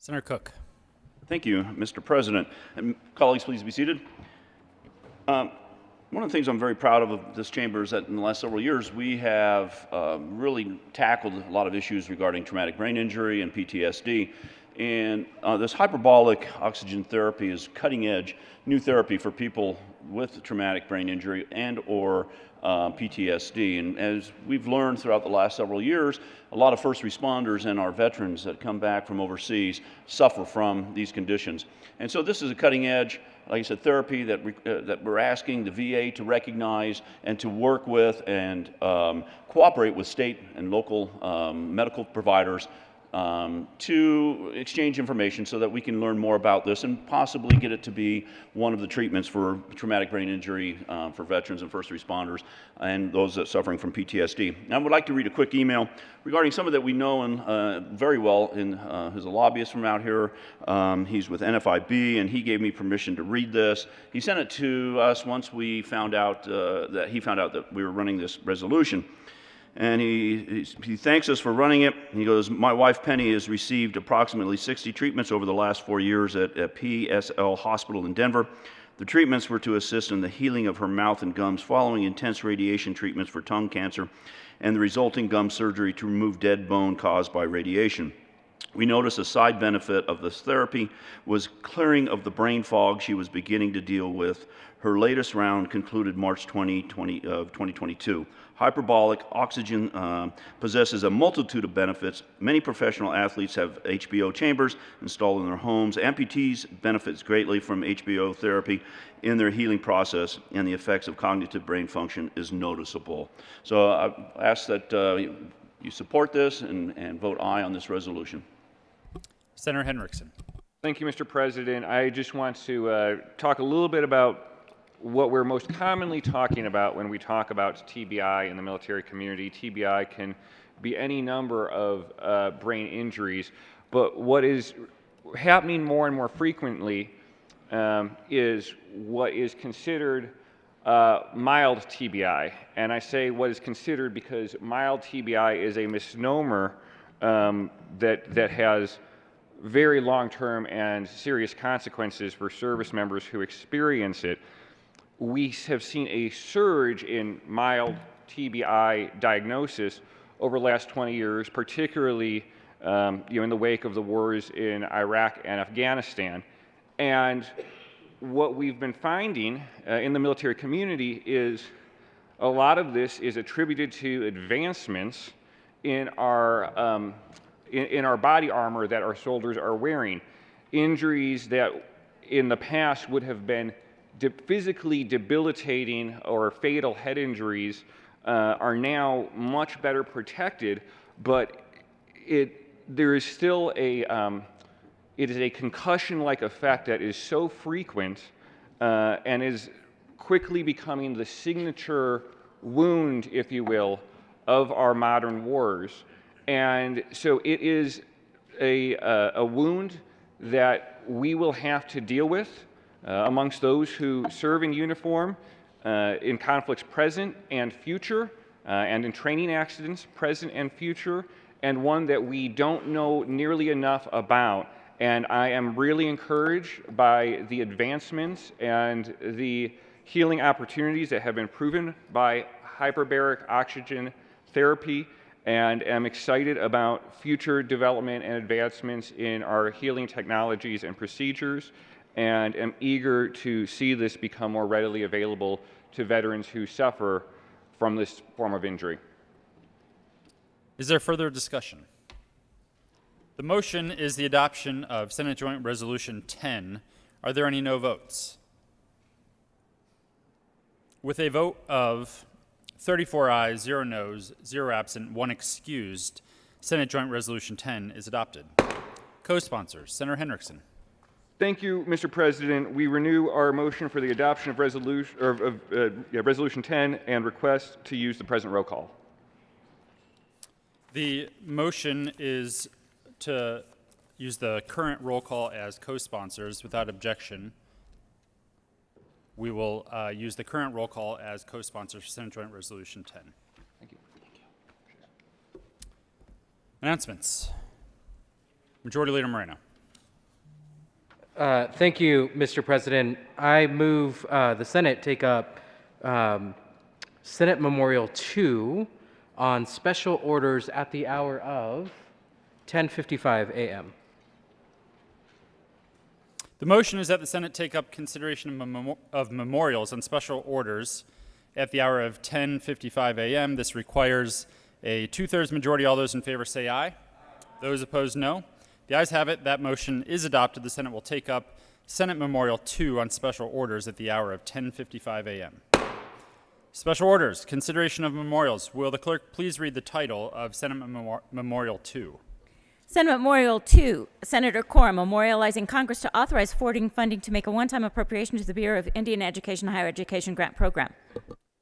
Senator Cook. Thank you, Mr. President. And colleagues, please be seated. One of the things I'm very proud of this chamber is that in the last several years, we have really tackled a lot of issues regarding traumatic brain injury and PTSD. And this hyperbolic oxygen therapy is cutting-edge new therapy for people with traumatic brain injury and or PTSD. And as we've learned throughout the last several years, a lot of first responders and our veterans that come back from overseas suffer from these conditions. And so this is a cutting-edge, like I said, therapy that we're asking the VA to recognize and to work with and cooperate with state and local medical providers to exchange information so that we can learn more about this and possibly get it to be one of the treatments for traumatic brain injury for veterans and first responders and those that are suffering from PTSD. Now, I would like to read a quick email regarding someone that we know very well. He's a lobbyist from out here. He's with NFIB, and he gave me permission to read this. He sent it to us once we found out that we were running this resolution. And he thanks us for running it. He goes, my wife Penny has received approximately 60 treatments over the last 4 years at PSL Hospital in Denver. The treatments were to assist in the healing of her mouth and gums following intense radiation treatments for tongue cancer and the resulting gum surgery to remove dead bone caused by radiation. We noticed a side benefit of this therapy was clearing of the brain fog she was beginning to deal with. Her latest round concluded March 2022. Hyperbolic oxygen possesses a multitude of benefits. Many professional athletes have HBO chambers installed in their homes. Amputees benefits greatly from HBO therapy in their healing process, and the effects of cognitive brain function is noticeable. So I ask that you support this and vote aye on this resolution. Senator Henriksen. Thank you, Mr. President. I just want to talk a little bit about what we're most commonly talking about when we talk about TBI in the military community. TBI can be any number of brain injuries, but what is happening more and more frequently is what is considered mild TBI. And I say what is considered because mild TBI is a misnomer that has very long-term and serious consequences for service members who experience it. We have seen a surge in mild TBI diagnosis over the last 20 years, particularly in the wake of the wars in Iraq and Afghanistan. And what we've been finding in the military community is a lot of this is attributed to advancements in our body armor that our soldiers are wearing. Injuries that in the past would have been physically debilitating or fatal head injuries are now much better protected, but there is still it is a concussion-like effect that is so frequent and is quickly becoming the signature wound, if you will, of our modern wars. And so it is a wound that we will have to deal with amongst those who serve in uniform in conflicts present and future, and in training accidents present and future, and one that we don't know nearly enough about. And I am really encouraged by the advancements and the healing opportunities that have been proven by hyperbaric oxygen therapy, and am excited about future development and advancements in our healing technologies and procedures, and am eager to see this become more readily available to veterans who suffer from this form of injury. Is there further discussion? The motion is the adoption of Senate Joint Resolution 10. Are there any no votes? With a vote of 34 ayes, 0 noes, 0 absent, 1 excused, Senate Joint Resolution 10 is adopted. Co-sponsors, Senator Henriksen. Thank you, Mr. President. We renew our motion for the adoption of Resolution 10 and request to use the present roll call. The motion is to use the current roll call as co-sponsors without objection. We will use the current roll call as co-sponsors for Senate Joint Resolution 10. Thank you. Announcements. Majority Leader Moreno. Thank you, Mr. President. I move the Senate take up Senate Memorial 2 on special orders at the hour of 10:55 a.m. The motion is that the Senate take up consideration of memorials on special orders at the hour of 10:55 a.m. This requires a 2/3 majority. All those in favor say aye. Those opposed, no. The ayes have it. That motion is adopted. The Senate will take up Senate Memorial 2 on special orders at the hour of 10:55 a.m. Special orders, consideration of memorials. Will the clerk please read the title of Senate Memorial 2? Senate Memorial 2, Senator Quorum, memorializing Congress to authorize forwarding funding to make a one-time appropriation to the Bureau of Indian Education Higher Education Grant Program.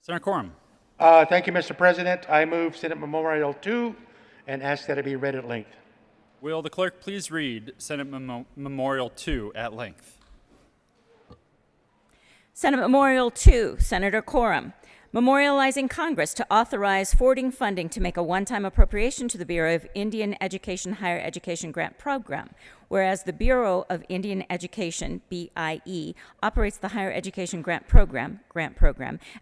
Senator Quorum. Thank you, Mr. President. I move Senate Memorial 2 and ask that it be read at length. Will the clerk please read Senate Memorial 2 at length? Senate Memorial 2, Senator Quorum, memorializing Congress to authorize forwarding funding to make a one-time appropriation to the Bureau of Indian Education Higher Education Grant Program. Whereas the Bureau of Indian Education, BIE, operates the Higher Education Grant Program,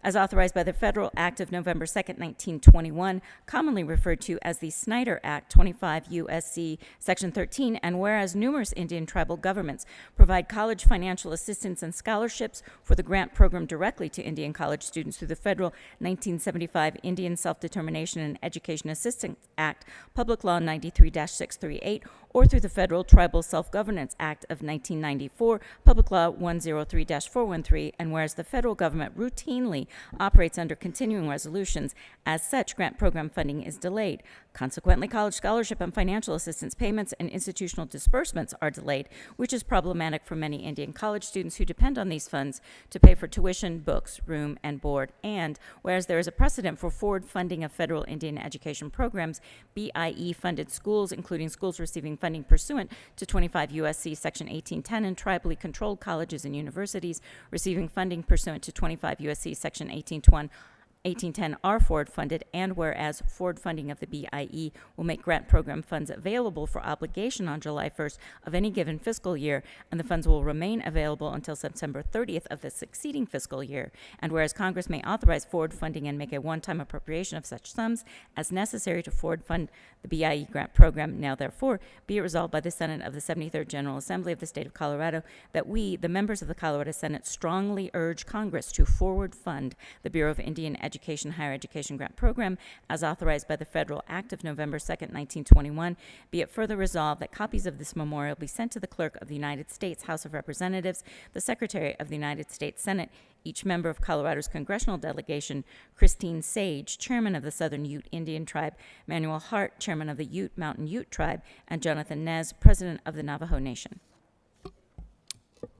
as authorized by the Federal Act of November 2, 1921, commonly referred to as the Snyder Act, 25 U.S.C. Section 13, and whereas numerous Indian tribal governments provide college financial assistance and scholarships for the grant program directly to Indian college students through the Federal 1975 Indian Self-Determination and Education Assistance Act, Public Law 93-638, or through the Federal Tribal Self-Governance Act of 1994, Public Law 103-413, and whereas the federal government routinely operates under continuing resolutions, as such, grant program funding is delayed. Consequently, college scholarship and financial assistance payments and institutional disbursements are delayed, which is problematic for many Indian college students who depend on these funds to pay for tuition, books, room, and board. And whereas there is a precedent for forward funding of federal Indian education programs, BIE-funded schools, including schools receiving funding pursuant to 25 U.S.C. Section 1810, and tribally controlled colleges and universities receiving funding pursuant to 25 U.S.C. Section 1810 are forward funded, and whereas forward funding of the BIE will make grant program funds available for obligation on July 1st of any given fiscal year, and the funds will remain available until September 30th of the succeeding fiscal year, and whereas Congress may authorize forward funding and make a one-time appropriation of such sums as necessary to forward fund the BIE grant program, now therefore be it resolved by the Senate of the 73rd General Assembly of the State of Colorado that we, the members of the Colorado Senate, strongly urge Congress to forward fund the Bureau of Indian Education Higher Education Grant Program as authorized by the Federal Act of November 2, 1921. Be it further resolved that copies of this memorial be sent to the Clerk of the United States House of Representatives, the Secretary of the United States Senate, each member of Colorado's congressional delegation, Christine Sage, Chairman of the Southern Ute Indian Tribe, Manuel Hart, Chairman of the Ute Mountain Ute Tribe, and Jonathan Nez, President of the Navajo Nation.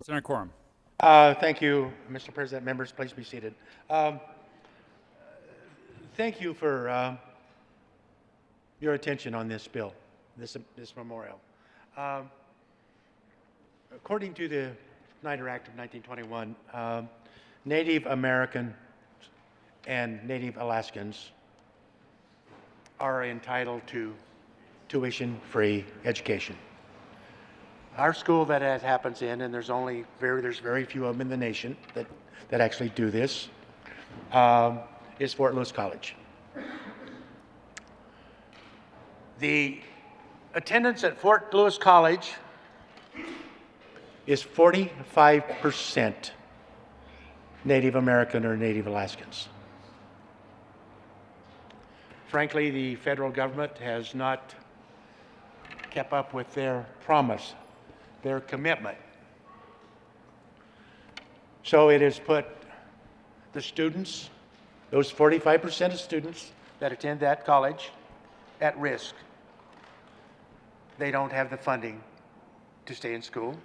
Senator Quorum. Thank you, Mr. President. Members, please be seated. Thank you for your attention on this bill, this memorial. According to the Snyder Act of 1921, Native American and Native Alaskans are entitled to tuition-free education. Our school that it happens in, and there's very few of them in the nation that actually do this, is Fort Lewis College. The attendance at Fort Lewis College is 45% Native American or Native Alaskans. Frankly, the federal government has not kept up with their promise, their commitment. So it has put the students, those 45% of students that attend that college, at risk. They don't have the funding to stay in school.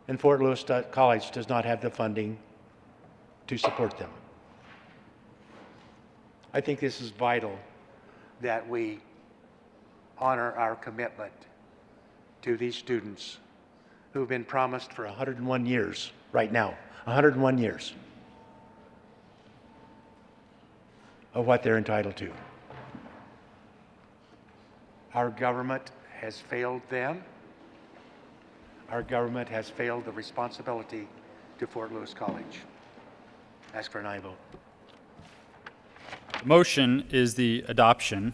And Fort Lewis College does not have the funding to support them. I think this is vital that we honor our commitment to these students who've been promised for 101 years right now, 101 years of what they're entitled to. Our government has failed them. Our government has failed the responsibility to Fort Lewis College. Ask for an aye vote. The motion is the adoption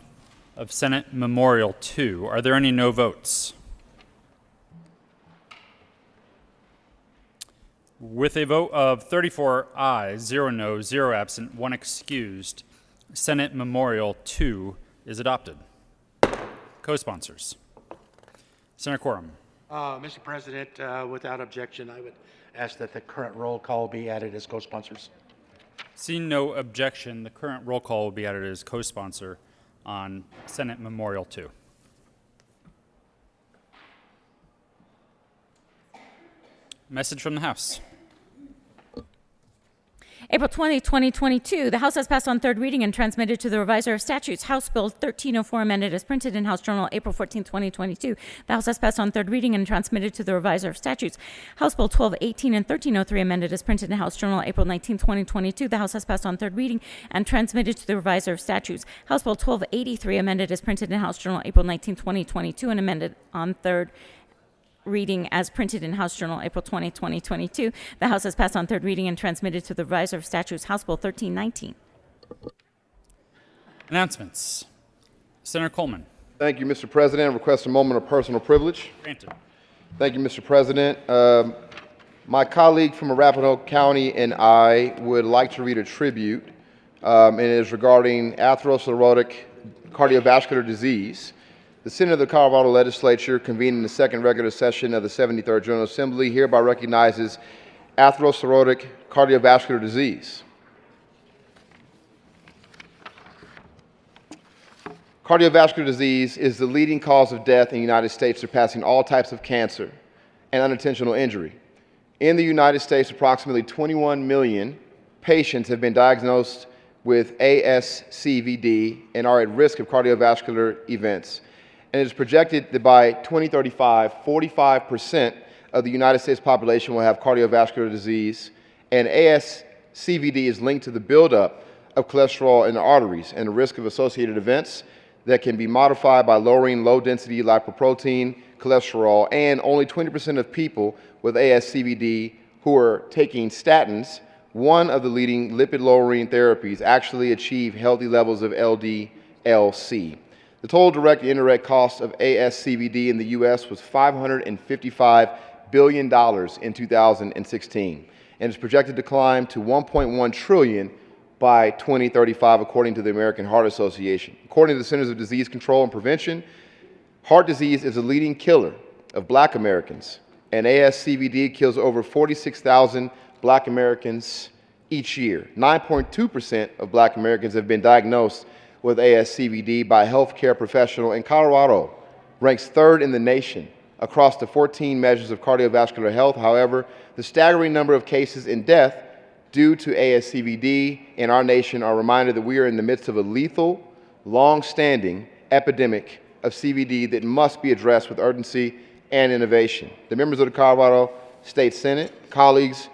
of Senate Memorial 2. Are there any no votes? With a vote of 34 ayes, 0 no, 0 absent, 1 excused, Senate Memorial 2 is adopted. Co-sponsors. Senator Quorum. Mr. President, without objection, I would ask that the current roll call be added as co-sponsors. Seeing no objection, the current roll call will be added as co-sponsor on Senate Memorial 2. Message from the House. April 20, 2022, the House has passed on third reading and transmitted to the Reviser of Statutes House Bill 1304 amended as printed in House Journal April 14, 2022. The House has passed on third reading and transmitted to the Reviser of Statutes House Bill 1218 and 1303 amended as printed in House Journal April 19, 2022. The House has passed on third reading and transmitted to the Reviser of Statutes House Bill 1283 amended as printed in House Journal April 19, 2022 and amended on third reading as printed in House Journal April 20, 2022. The House has passed on third reading and transmitted to the Reviser of Statutes House Bill 1319. Announcements. Senator Coleman. Thank you, Mr. President. I request a moment of personal privilege. Granted. Thank you, Mr. President. My colleague from Arapahoe County and I would like to read a tribute, and it is regarding atherosclerotic cardiovascular disease. The Senate of the Colorado Legislature, convening the second regular session of the 73rd General Assembly, hereby recognizes atherosclerotic cardiovascular disease. Cardiovascular disease is the leading cause of death in the United States, surpassing all types of cancer and unintentional injury. In the United States, approximately 21 million patients have been diagnosed with ASCVD and are at risk of cardiovascular events. And it is projected that by 2035, 45% of the United States population will have cardiovascular disease, and ASCVD is linked to the buildup of cholesterol in the arteries and the risk of associated events that can be modified by lowering low-density lipoprotein cholesterol, and only 20% of people with ASCVD who are taking statins, one of the leading lipid-lowering therapies, actually achieve healthy levels of LDL-C. The total direct and indirect cost of ASCVD in the U.S. was $555 billion in 2016, and is projected to climb to $1.1 trillion by 2035, according to the American Heart Association. According to the Centers of Disease Control and Prevention, heart disease is the leading killer of Black Americans, and ASCVD kills over 46,000 Black Americans each year. 9.2% of Black Americans have been diagnosed with ASCVD by a healthcare professional, and Colorado ranks third in the nation across the 14 measures of cardiovascular health. However, the staggering number of cases and death due to ASCVD in our nation are a reminder that we are in the midst of a lethal, long-standing epidemic of CVD that must be addressed with urgency and innovation. The members of the Colorado State Senate, colleagues,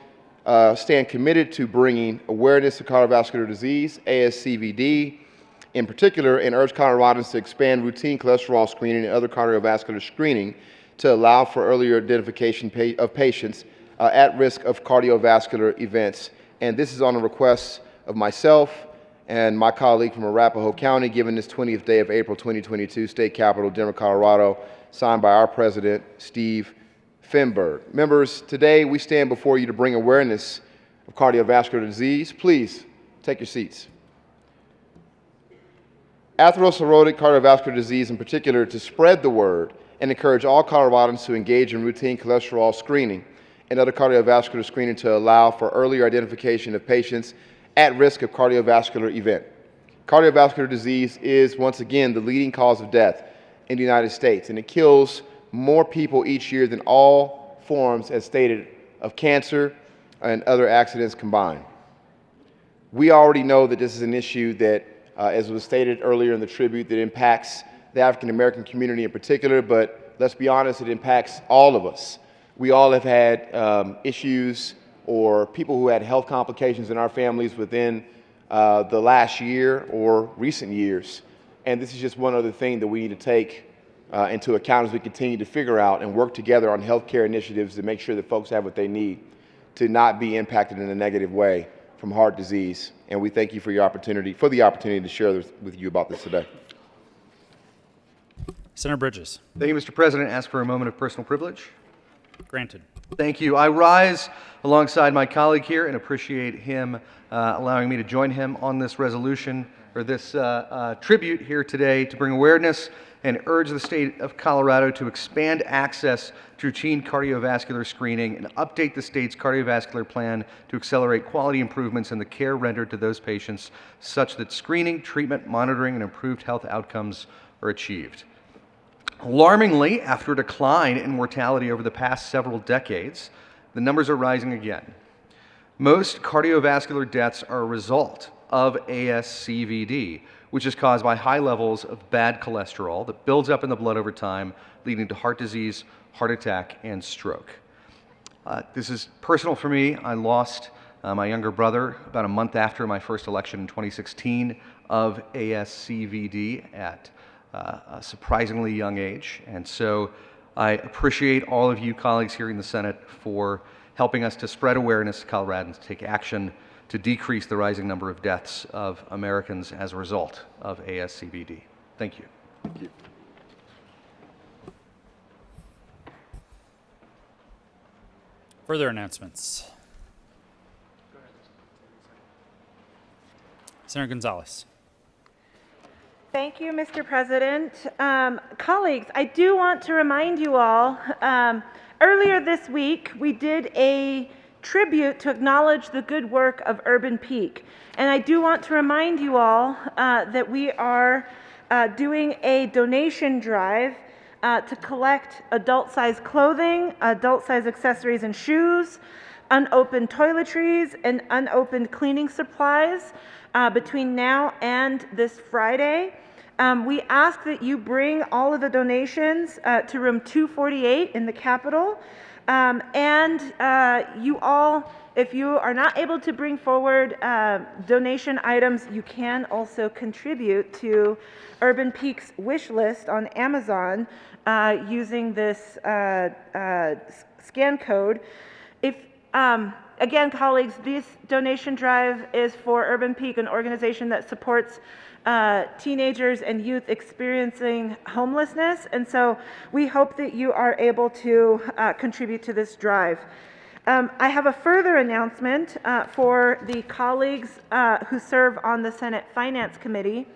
stand committed to bringing awareness of cardiovascular disease, ASCVD, in particular, and urge Coloradans to expand routine cholesterol screening and other cardiovascular screening to allow for earlier identification of patients at risk of cardiovascular events. And this is on a request of myself and my colleague from Arapahoe County, given this 20th day of April 2022, State Capitol, Denver, Colorado, signed by our President, Steve Finberg. Members, today we stand before you to bring awareness of cardiovascular disease. Please take your seats. Atherosclerotic cardiovascular disease in particular, to spread the word and encourage all Coloradans to engage in routine cholesterol screening and other cardiovascular screening to allow for earlier identification of patients at risk of cardiovascular event. Cardiovascular disease is, once again, the leading cause of death in the United States, and it kills more people each year than all forms, as stated, of cancer and other accidents combined. We already know that this is an issue that, as was stated earlier in the tribute, that impacts the African American community in particular, but let's be honest, it impacts all of us. We all have had issues or people who had health complications in our families within the last year or recent years. And this is just one other thing that we need to take into account as we continue to figure out and work together on healthcare initiatives to make sure that folks have what they need to not be impacted in a negative way from heart disease. And we thank you for the opportunity to share with you about this today. Senator Bridges. Thank you, Mr. President. Ask for a moment of personal privilege. Granted. Thank you. I rise alongside my colleague here and appreciate him allowing me to join him on this resolution, or this tribute here today, to bring awareness and urge the state of Colorado to expand access to routine cardiovascular screening and update the state's cardiovascular plan to accelerate quality improvements in the care rendered to those patients, such that screening, treatment, monitoring, and improved health outcomes are achieved. Alarmingly, after a decline in mortality over the past several decades, the numbers are rising again. Most cardiovascular deaths are a result of ASCVD, which is caused by high levels of bad cholesterol that builds up in the blood over time, leading to heart disease, heart attack, and stroke. This is personal for me. I lost my younger brother about a month after my first election in 2016 of ASCVD at a surprisingly young age. And so I appreciate all of you colleagues here in the Senate for helping us to spread awareness to Coloradans, to take action to decrease the rising number of deaths of Americans as a result of ASCVD. Thank you. Thank you. Further announcements. Senator Gonzalez. Thank you, Mr. President. Colleagues, I do want to remind you all, earlier this week, we did a tribute to acknowledge the good work of Urban Peak. And I do want to remind you all that we are doing a donation drive to collect adult-sized clothing, adult-sized accessories and shoes, unopened toiletries, and unopened cleaning supplies between now and this Friday. We ask that you bring all of the donations to room 248 in the Capitol. You all, if you are not able to bring forward donation items, you can also contribute to Urban Peak's wish list on Amazon using this scan code. Again, colleagues, this donation drive is for Urban Peak, an organization that supports teenagers and youth experiencing homelessness. And so we hope that you are able to contribute to this drive. I have a further announcement for the colleagues who serve on the Senate Finance Committee.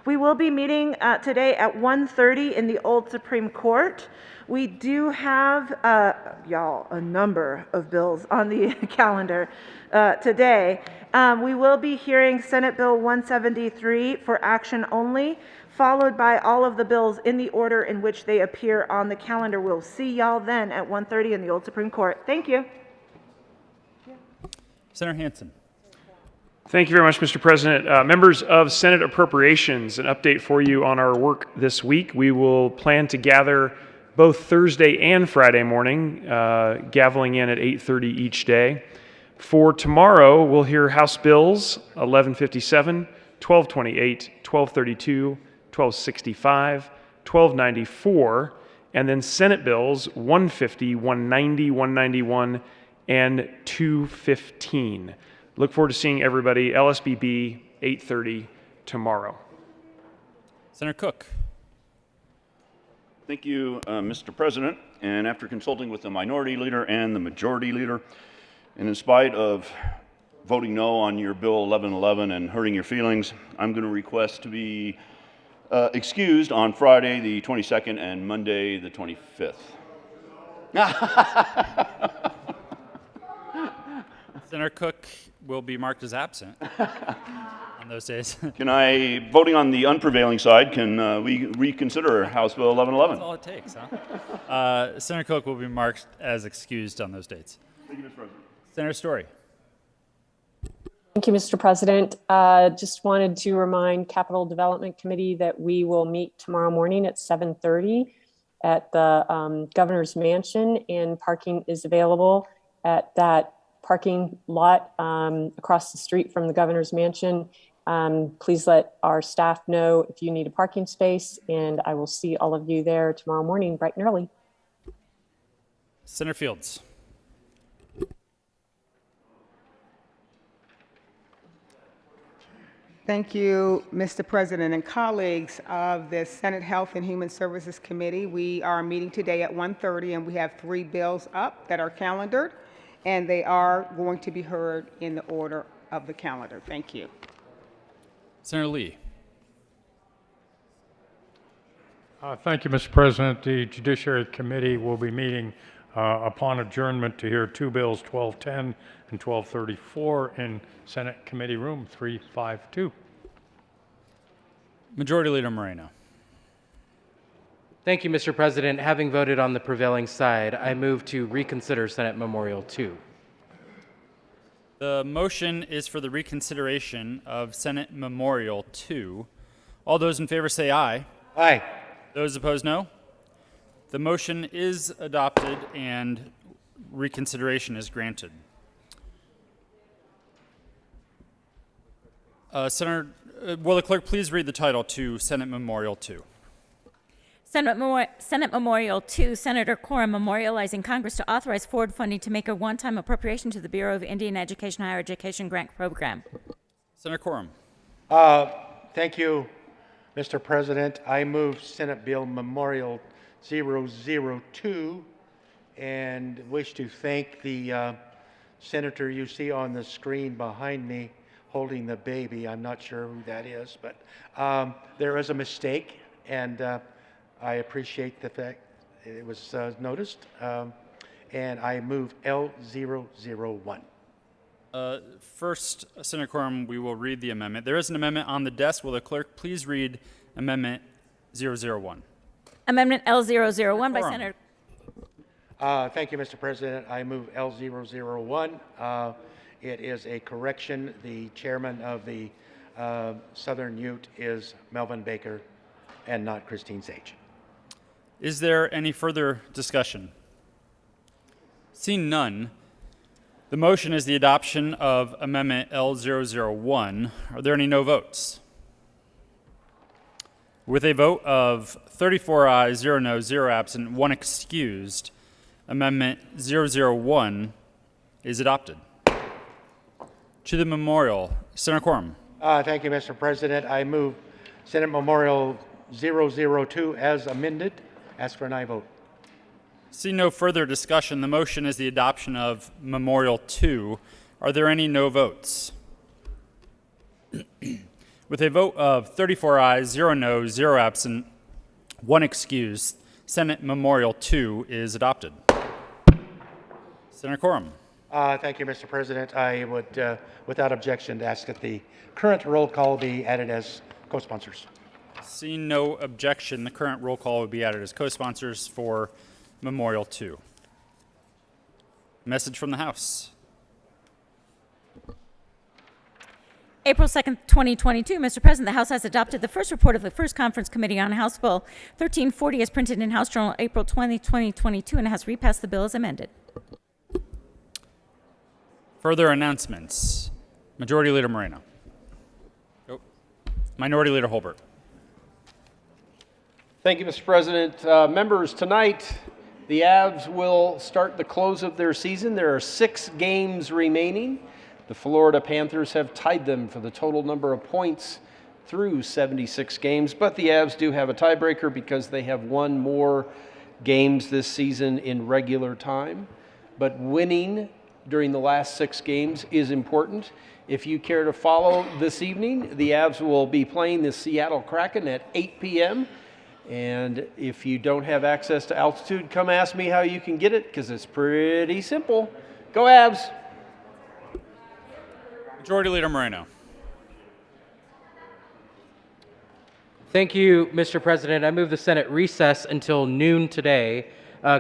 We will be meeting today at 1:30 in the Old Supreme Court. We do have, y'all, a number of bills on the calendar today. We will be hearing Senate Bill 173 for action only, followed by all of the bills in the order in which they appear on the calendar. We'll see y'all then at 1:30 in the Old Supreme Court. Thank you. Senator Hansen. Thank you very much, Mr. President. Members of Senate Appropriations, an update for you on our work this week. We will plan to gather both Thursday and Friday morning, gaveling in at 8:30 each day. For tomorrow, we'll hear House Bills 1157, 1228, 1232, 1265, 1294, and then Senate Bills 150, 190, 191, and 215. Look forward to seeing everybody, LSBB, 8:30 tomorrow. Senator Cook. Thank you, Mr. President. And after consulting with the minority leader and the majority leader, and in spite of voting no on your Bill 1111 and hurting your feelings, I'm going to request to be excused on Friday the 22nd and Monday the 25th. Senator Cook will be marked as absent on those days. Can I, voting on the unprevailing side, can we reconsider House Bill 1111? That's all it takes, huh? Senator Cook will be marked as excused on those dates. Thank you, Mr. President. Senator Story. Thank you, Mr. President. Just wanted to remind Capital Development Committee that we will meet tomorrow morning at 7:30 at the Governor's Mansion, and parking is available at that parking lot across the street from the Governor's Mansion. Please let our staff know if you need a parking space, and I will see all of you there tomorrow morning, bright and early. Senator Fields. Thank you, Mr. President and colleagues of the Senate Health and Human Services Committee. We are meeting today at 1:30, and we have 3 bills up that are calendared, and they are going to be heard in the order of the calendar. Thank you. Senator Lee. Thank you, Mr. President. The Judiciary Committee will be meeting upon adjournment to hear 2 bills, 1210 and 1234, in Senate Committee Room 352. Majority Leader Moreno. Thank you, Mr. President. Having voted on the prevailing side, I move to reconsider Senate Memorial 2. The motion is for the reconsideration of Senate Memorial 2. All those in favor say aye. Aye. Those opposed, no. The motion is adopted and reconsideration is granted. Senator, will the clerk please read the title to Senate Memorial 2? Senate Memorial 2, Senator Quorum memorializing Congress to authorize forward funding to make a one-time appropriation to the Bureau of Indian Education Higher Education Grant Program. Senator Quorum. Thank you, Mr. President. I move Senate Bill Memorial 002 and wish to thank the senator you see on the screen behind me holding the baby. I'm not sure who that is, but there is a mistake, and I appreciate the fact it was noticed, and I move L001. First, Senator Quorum, we will read the amendment. There is an amendment on the desk. Will the clerk please read Amendment 001? Amendment L001 by Senator. Thank you, Mr. President. I move L001. It is a correction. The chairman of the Southern Ute is Melvin Baker and not Christine Sage. Is there any further discussion? Seeing none, the motion is the adoption of Amendment L001. Are there any no votes? With a vote of 34 ayes, 0 no, 0 absent, 1 excused, Amendment 001 is adopted. To the memorial, Senator Quorum. Thank you, Mr. President. I move Senate Memorial 002 as amended. Ask for an aye vote. See no further discussion. The motion is the adoption of Memorial 2. Are there any no votes? With a vote of 34 ayes, 0 no, 0 absent, 1 excused, Senate Memorial 2 is adopted. Senator Quorum. Thank you, Mr. President. I would, without objection, ask that the current roll call be added as co-sponsors. Seeing no objection, the current roll call will be added as co-sponsors for Memorial 2. Message from the House. April 2nd, 2022. Mr. President, the House has adopted the first report of the First Conference Committee on House Bill 1340 as printed in House Journal April 20, 2022, and has repassed the bill as amended. Further announcements. Majority Leader Moreno. Oh. Minority Leader Holbert. Thank you, Mr. President. Members, tonight the Avs will start the close of their season. There are 6 games remaining. The Florida Panthers have tied them for the total number of points through 76 games, but the Avs do have a tiebreaker because they have won more games this season in regular time. But winning during the last 6 games is important. If you care to follow this evening, the Avs will be playing the Seattle Kraken at 8 p.m. And if you don't have access to altitude, come ask me how you can get it, because it's pretty simple. Go Avs! Majority Leader Moreno. Thank you, Mr. President. I move the Senate recess until noon today.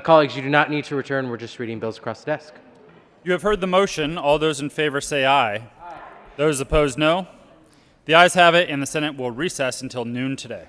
Colleagues, you do not need to return. We're just reading bills across the desk. You have heard the motion. All those in favor say aye. Those opposed, no. The ayes have it, and the Senate will recess until noon today.